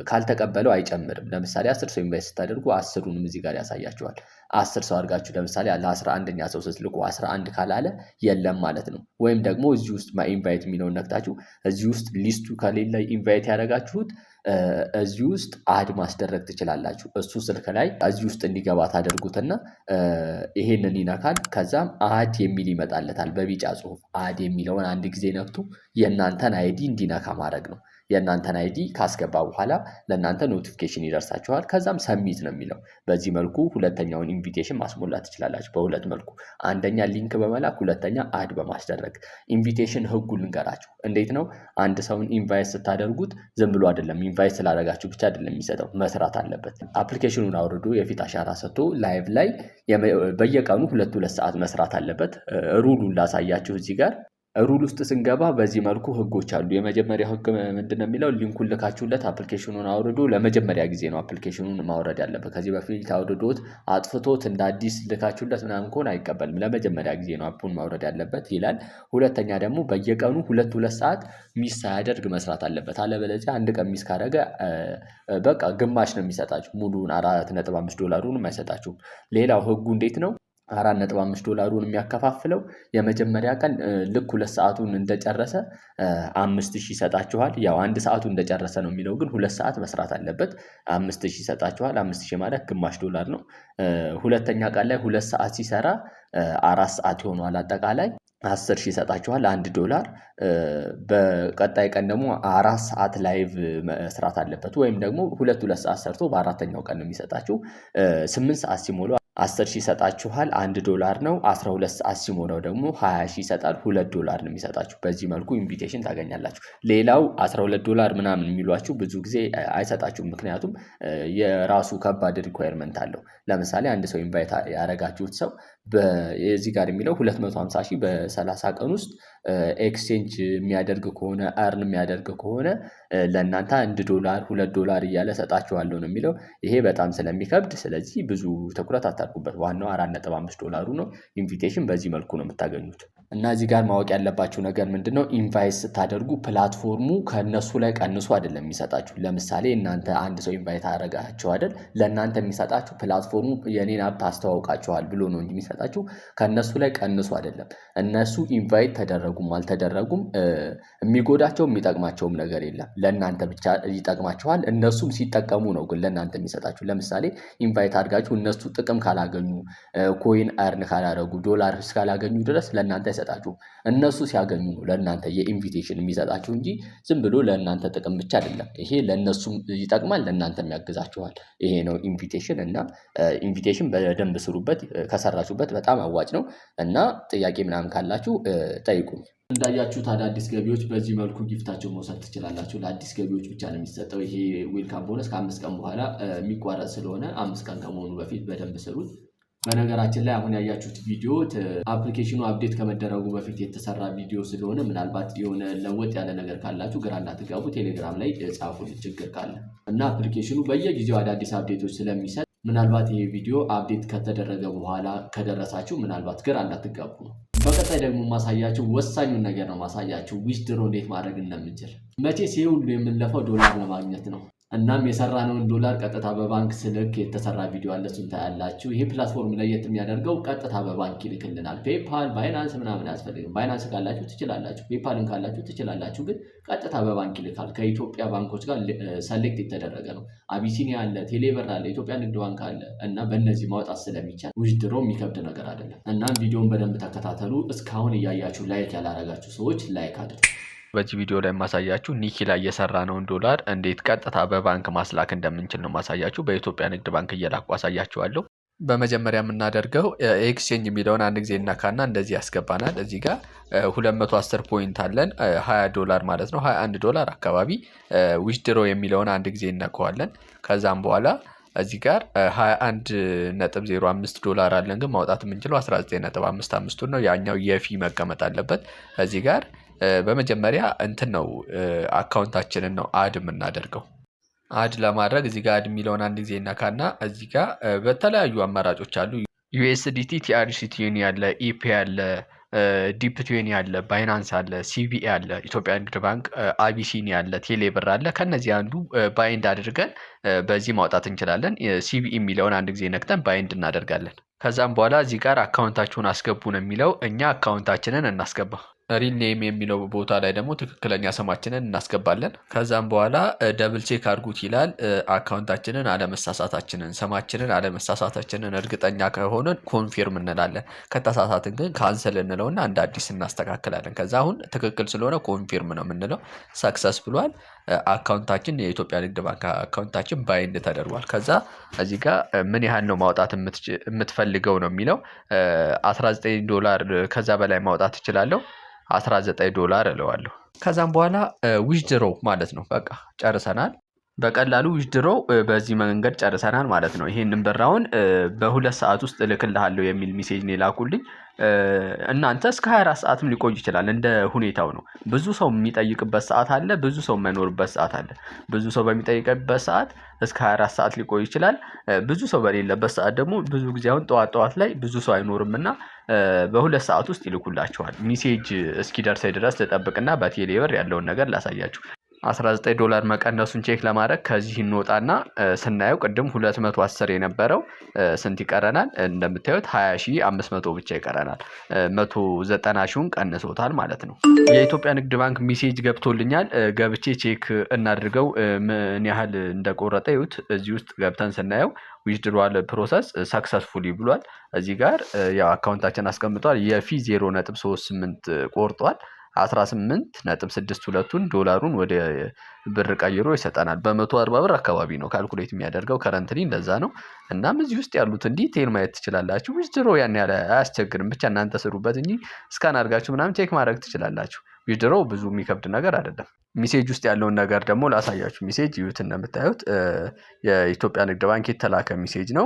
ካልተቀበለው አይጨምርም። ለምሳሌ 10 ሰው ኢንቫይት ስታደርጉ 10ሩንም እዚህ ጋር ያሳያችኋል። 10 ሰው አድርጋችሁ ለምሳሌ ለ11ኛ ሰው ስትልኩ 11 ካላለ የለም ማለት ነው። ወይም ደግሞ እዚህ ውስጥ ኢንቫይት የሚለውን ነክታችሁ እዚህ ውስጥ ሊስቱ ከሌለ ኢንቫይት ያደረጋችሁት እዚህ ውስጥ አድ ማስደረግ ትችላላችሁ። እሱ ስልክ ላይ እዚህ ውስጥ እንዲገባ ታደርጉትና ይሄንን ይነካል። ከዛም አድ የሚል ይመጣለታል በቢጫ ጽሁፍ። አድ የሚለውን አንድ ጊዜ ነክቱ የእናንተን አይዲ እንዲነካ ማድረግ ነው። የእናንተን አይዲ ካስገባ በኋላ ለእናንተ ኖቲፊኬሽን ይደርሳችኋል። ከዛም ሰሚት ነው የሚለው። በዚህ መልኩ ሁለተኛውን ኢንቪቴሽን ማስሞላት ትችላላችሁ። በሁለት መልኩ፣ አንደኛ ሊንክ በመላክ ሁለተኛ አድ በማስደረግ። ኢንቪቴሽን ህጉን ልንገራችሁ። እንዴት ነው? አንድ ሰውን ኢንቫይት ስታደርጉት ዝም ብሎ አይደለም። ኢንቫይት ስላደረጋችሁ ብቻ አይደለም የሚሰጠው፣ መስራት አለበት። አፕሊኬሽኑን አውርዶ የፊት አሻራ ሰጥቶ ላይቭ ላይ በየቀኑ 2 ሰዓት መስራት አለበት። ሩሉን ላሳያችሁ እዚህ ጋር። ሩል ውስጥ ስንገባ በዚህ መልኩ ህጎች አሉ። የመጀመሪያው ህግ ምንድነው የሚለው? ሊንኩን ልካችሁለት አፕሊኬሽኑን አውርዶ ለመጀመሪያ ጊዜ ነው አፕሊኬሽኑን ማውረድ ያለበት። ከዚህ በፊት አውርዶት አጥፍቶት እንደ አዲስ ልካችሁለት ምናምን ከሆነ አይቀበልም። ለመጀመሪያ ጊዜ ነው አፑን ማውረድ ያለበት ይላል። ሁለተኛ ደግሞ በየቀኑ 2 ሰዓት ሚስ ሳያደርግ መስራት አለበት። አለበለዚያ አንድ ቀን ሚስ ካደረገ በቃ ግማሽ ነው የሚሰጣችሁ፣ ሙሉን $4.5 አይሰጣችሁም። ሌላው ህጉ እንዴት ነው? $4.5 የሚያከፋፍለው የመጀመሪያ ቀን ልክ 2 ሰዓቱን እንደጨረሰ 5000 ይሰጣችኋል። ያው 1 ሰዓቱ እንደጨረሰ ነው የሚለው፣ ግን 2 ሰዓት መስራት አለበት። 5000 ይሰጣችኋል። 5000 ማለት ግማሽ $1 ነው። ሁለተኛ ቀን ላይ 2 ሰዓት ሲሰራ 4 ሰዓት ይሆናል። አጠቃላይ 10,000 ይሰጣችኋል፣ $1። በቀጣይ ቀን ደግሞ 4 ሰዓት ላይቭ መስራት አለበት። ወይም ደግሞ 2 ሰዓት ሰርቶ በአራተኛው ቀን ነው የሚሰጣችሁ። 8 ሰዓት ሲሞላው 10,000 ይሰጣችኋል፣ $1 ነው። 12 ሰዓት ሲሞላው ደግሞ 20,000 ይሰጣል፣ $2 ነው የሚሰጣችሁ። በዚህ መልኩ ኢንቪቴሽን ታገኛላችሁ። ሌላው $12 ምናምን የሚሏችሁ ብዙ ጊዜ አይሰጣችሁም። ምክንያቱም የራሱ ከባድ ሪኳየርመንት አለው። ለምሳሌ አንድ ሰው ኢንቫይት ያደረጋችሁት ሰው እዚህ ጋር የሚለው 250,000 በ30 ቀን ውስጥ ኤክስቼንጅ የሚያደርግ ከሆነ አርን የሚያደርግ ከሆነ ለእናንተ $1 $2 እያለ ሰጣችኋለሁ ነው የሚለው። ይሄ በጣም ስለሚከብድ ስለዚህ ብዙ ትኩረት አታርጉበት። ዋናው $4.5 ነው። ኢንቪቴሽን በዚህ መልኩ ነው የምታገኙት። እና እዚህ ጋር ማወቅ ያለባችሁ ነገር ምንድነው? ኢንቫይት ስታደርጉ ፕላትፎርሙ ከነሱ ላይ ቀንሶ አይደለም የሚሰጣችሁ። ለምሳሌ እናንተ አንድ ሰው ኢንቫይት አደረጋችሁ አይደል? ለእናንተ የሚሰጣችሁ ፕላትፎርሙ የኔን አፕ አስተዋውቃችኋል ብሎ ነው እንጂ የሚሰጣችሁ ከነሱ ላይ ቀንሶ አይደለም። እነሱ ኢንቫይት ተደረጉም አልተደረጉም የሚጎዳቸው የሚጠቅማቸውም ነገር የለም። ለእናንተ ብቻ ይጠቅማችኋል። እነሱም ሲጠቀሙ ነው ግን ለእናንተ የሚሰጣችሁ። ለምሳሌ ኢንቫይት አድርጋችሁ እነሱ ጥቅም ካላገኙ፣ ኮይን አርን ካላረጉ፣ ዶላር እስካላገኙ ድረስ ለእናንተ አይሰጣችሁ። እነሱ ሲያገኙ ነው ለእናንተ የኢንቪቴሽን የሚሰጣችሁ እንጂ ዝም ብሎ ለእናንተ ጥቅም ብቻ አይደለም። ይሄ ለእነሱም ይጠቅማል፣ ለእናንተም ያግዛችኋል። ይሄ ነው ኢንቪቴሽን። እና ኢንቪቴሽን በደንብ ስሩበት። ከሰራችሁበት በጣም አዋጭ ነው። እና ጥያቄ ምናምን ካላችሁ ጠይቁኝ። እንዳያችሁት አዳዲስ ገቢዎች በዚህ መልኩ ጊፍታቸውን መውሰድ ትችላላችሁ። ለአዲስ ገቢዎች ብቻ ነው የሚሰጠው። ይሄ ዌልካም ቦነስ ከ5 ቀን በኋላ የሚቋረጥ ስለሆነ 5 ቀን ከመሆኑ በፊት በደንብ ስሩት። በነገራችን ላይ አሁን ያያችሁት ቪዲዮ አፕሊኬሽኑ አፕዴት ከመደረጉ በፊት የተሰራ ቪዲዮ ስለሆነ ምናልባት የሆነ ለወጥ ያለ ነገር ካላችሁ ግራ እንዳትጋቡ፣ ቴሌግራም ላይ ጻፉልኝ ችግር ካለ። እና አፕሊኬሽኑ በየጊዜው አዳዲስ አፕዴቶች ስለሚሰጥ ምናልባት ይሄ ቪዲዮ አፕዴት ከተደረገ በኋላ ከደረሳችሁ ምናልባት ግራ እንዳትጋቡ ነው። በቀጣይ ደግሞ ማሳያችሁ ወሳኙን ነገር ነው ማሳያችሁ፣ ዊዝድሮ እንዴት ማድረግ እንደምንችል። መቼስ ይሄ ሁሉ የምንለፈው ዶላር ለማግኘት ነው። እናም የሰራነውን ዶላር ቀጥታ በባንክ ስልክ የተሰራ ቪዲዮ አለ፣ እሱን ታያላችሁ። ይሄ ፕላትፎርም ለየት የሚያደርገው ቀጥታ በባንክ ይልክልናል። ፔፓል፣ ባይናንስ ምናምን አያስፈልግም። ባይናንስ ካላችሁ ትችላላችሁ፣ ፔፓልን ካላችሁ ትችላላችሁ። ግን ቀጥታ በባንክ ይልካል። ከኢትዮጵያ ባንኮች ጋር ሰሌክት የተደረገ ነው። አቢሲኒያ አለ፣ ቴሌብር አለ፣ ኢትዮጵያ ንግድ ባንክ አለ እና በእነዚህ ማውጣት ስለሚቻል ዊዝድሮ የሚከብድ ነገር አይደለም። እናም ቪዲዮውን በደንብ ተከታተሉ። እስካሁን እያያችሁ ላይክ ያላረጋችሁ ሰዎች ላይክ አድርጉ። በዚህ ቪዲዮ ላይ ማሳያችሁ ኒኪ ላይ የሰራነውን ዶላር እንዴት ቀጥታ በባንክ ማስላክ እንደምንችል ነው ማሳያችሁ። በኢትዮጵያ ንግድ ባንክ እየላኩ አሳያችኋለሁ። በመጀመሪያ የምናደርገው ኤክስቼንጅ የሚለውን አንድ ጊዜ እናካና እንደዚህ ያስገባናል። እዚህ ጋር 210 ፖይንት አለን፣ $20 ማለት ነው፣ $21 አካባቢ። ዊዝድሮ የሚለውን አንድ ጊዜ እነከዋለን። ከዛም በኋላ እዚህ ጋር $21.05 አለን፣ ግን ማውጣት የምንችለው 19.55 ነው። ያኛው የፊ መቀመጥ አለበት። እዚህ ጋር በመጀመሪያ እንትን ነው አካውንታችንን ነው አድ የምናደርገው። አድ ለማድረግ እዚህ ጋር አድ የሚለውን አንድ ጊዜ እናካና እዚህ ጋር በተለያዩ አማራጮች አሉ። ዩኤስዲቲ፣ ቲአርሲቲ አለ፣ ኢፒ አለ፣ ዲፕ20 አለ፣ ባይናንስ አለ፣ ሲቢኢ አለ፣ ኢትዮጵያ ንግድ ባንክ፣ አቢሲኒ አለ፣ ቴሌብር አለ። ከነዚህ አንዱ ባይንድ አድርገን በዚህ ማውጣት እንችላለን። ሲቢኢ የሚለውን አንድ ጊዜ ነክተን ባይንድ እናደርጋለን። ከዛም በኋላ እዚህ ጋር አካውንታችሁን አስገቡ ነው የሚለው። እኛ አካውንታችንን እናስገባ። ሪል ኔም የሚለው ቦታ ላይ ደግሞ ትክክለኛ ስማችንን እናስገባለን። ከዛም በኋላ ደብል ቼክ አድርጉት ይላል። አካውንታችንን አለመሳሳታችንን፣ ስማችንን አለመሳሳታችንን እርግጠኛ ከሆነን ኮንፊርም እንላለን። ከተሳሳትን ግን ካንሰል እንለውና እንደ አዲስ እናስተካክላለን። ከዛ አሁን ትክክል ስለሆነ ኮንፊርም ነው የምንለው። ሰክሰስ ብሏል። አካውንታችን የኢትዮጵያ ንግድ ባንክ አካውንታችን ባይንድ ተደርጓል። ከዛ እዚህ ጋር ምን ያህል ነው ማውጣት የምትፈልገው ነው የሚለው። $19 ከዛ በላይ ማውጣት እችላለሁ። $19 እለዋለሁ። ከዛም በኋላ ዊዝድሮ ማለት ነው። በቃ ጨርሰናል። በቀላሉ ዊዝድሮ በዚህ መንገድ ጨርሰናል ማለት ነው። ይሄንን ብር አሁን በ2 ሰዓት ውስጥ እልክልሃለሁ የሚል ሜሴጅ ነው የላኩልኝ። እናንተ እስከ 24 ሰዓትም ሊቆይ ይችላል፣ እንደ ሁኔታው ነው። ብዙ ሰው የሚጠይቅበት ሰዓት አለ፣ ብዙ ሰው የማይኖርበት ሰዓት አለ። ብዙ ሰው በሚጠይቅበት ሰዓት እስከ 24 ሰዓት ሊቆይ ይችላል። ብዙ ሰው በሌለበት ሰዓት ደግሞ ብዙ ጊዜ አሁን ጠዋት ላይ ብዙ ሰው አይኖርም እና በ2 ሰዓት ውስጥ ይልኩላችኋል። ሜሴጅ እስኪደርሰኝ ድረስ ልጠብቅና በቴሌብር ያለውን ነገር ላሳያችሁ። $19 መቀነሱን ቼክ ለማድረግ ከዚህ እንወጣና ስናየው ቅድም 210 የነበረው ስንት ይቀረናል? እንደምታዩት 20,500 ብቻ ይቀረናል። 190 ሺውን ቀንሶታል ማለት ነው። የኢትዮጵያ ንግድ ባንክ ሜሴጅ ገብቶልኛል። ገብቼ ቼክ እናድርገው ምን ያህል እንደቆረጠ ይሁት። እዚህ ውስጥ ገብተን ስናየው ዊዝድሮዋል ፕሮሰስ ሰክሰስፉሊ ብሏል። እዚህ ጋር ያው አካውንታችን አስቀምጧል። የፊ 0.38 ቆርጧል። 18.62ቱን ዶላሩን ወደ ብር ቀይሮ ይሰጠናል። በ140 ብር አካባቢ ነው ካልኩሌት የሚያደርገው ከረንትሊ እንደዛ ነው። እናም እዚህ ውስጥ ያሉትን ዲቴል ማየት ትችላላችሁ። ዊዝድሮ ያን ያለ አያስቸግርም። ብቻ እናንተ ስሩበት እንጂ ስካን አድርጋችሁ ምናምን ቼክ ማድረግ ትችላላችሁ። ዊዝድሮ ብዙ የሚከብድ ነገር አይደለም። ሜሴጅ ውስጥ ያለውን ነገር ደግሞ ላሳያችሁ። ሜሴጅ ይዩት። እንደምታዩት የኢትዮጵያ ንግድ ባንክ የተላከ ሜሴጅ ነው።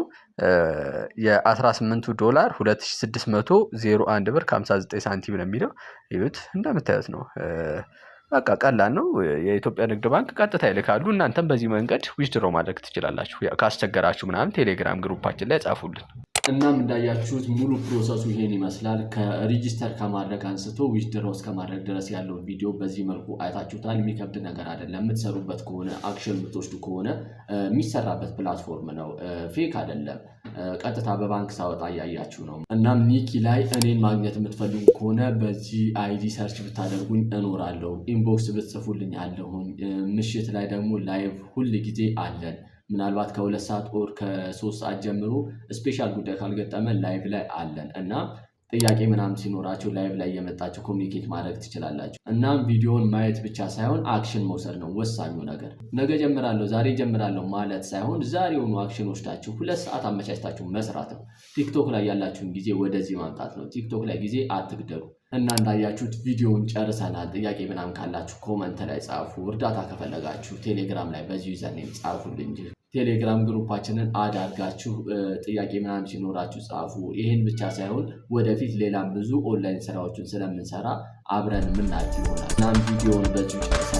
የ18 ዶላር 2601 ብር ከ59 ሳንቲም ነው የሚለው። ይዩት እንደምታዩት ነው። በቃ ቀላል ነው። የኢትዮጵያ ንግድ ባንክ ቀጥታ ይልካሉ። እናንተም በዚህ መንገድ ዊዝድሮ ማድረግ ትችላላችሁ። ካስቸገራችሁ ምናምን ቴሌግራም ግሩፓችን ላይ ጻፉልን። እናም እንዳያችሁት ሙሉ ፕሮሰሱ ይሄን ይመስላል። ከሬጂስተር ከማድረግ አንስቶ ዊዝድሮ እስከ ማድረግ ድረስ ያለውን ቪዲዮ በዚህ መልኩ አይታችሁታል። የሚከብድ ነገር አይደለም። የምትሰሩበት ከሆነ አክሽን የምትወስዱ ከሆነ የሚሰራበት ፕላትፎርም ነው። ፌክ አይደለም። ቀጥታ በባንክ ሳወጣ እያያችሁ ነው። እናም ኒኪ ላይ እኔን ማግኘት የምትፈልጉ ከሆነ በዚህ አይዲ ሰርች ብታደርጉኝ እኖራለሁ። ኢንቦክስ ብትጽፉልኝ አለሁኝ። ምሽት ላይ ደግሞ ላይቭ ሁል ጊዜ አለን። ምናልባት ከ2 ሰዓት ኦር ከ3 ሰዓት ጀምሮ ስፔሻል ጉዳይ ካልገጠመን ላይቭ ላይ አለን እና ጥያቄ ምናምን ሲኖራችሁ ላይቭ ላይ የመጣችሁ ኮሚኒኬት ማድረግ ትችላላችሁ። እናም ቪዲዮውን ማየት ብቻ ሳይሆን አክሽን መውሰድ ነው ወሳኙ ነገር። ነገ ጀምራለሁ ዛሬ ጀምራለሁ ማለት ሳይሆን ዛሬውኑ አክሽን ወስዳችሁ 2 ሰዓት አመቻችታችሁ መስራት ነው። ቲክቶክ ላይ ያላችሁን ጊዜ ወደዚህ ማምጣት ነው። ቲክቶክ ላይ ጊዜ አትግደሉ። እና እንዳያችሁት ቪዲዮውን ጨርሰናል። ጥያቄ ምናምን ካላችሁ ኮመንት ላይ ጻፉ። እርዳታ ከፈለጋችሁ ቴሌግራም ላይ በዚህ ዩዘርኔም ጻፉልኝ። ቴሌግራም ግሩፓችንን አድ አድርጋችሁ ጥያቄ ምናምን ሲኖራችሁ ጻፉ። ይህን ብቻ ሳይሆን ወደፊት ሌላም ብዙ ኦንላይን ስራዎችን ስለምንሰራ አብረን ምናት ይሆናል። እናም ቪዲዮውን በዚሁ ጨርሰናል።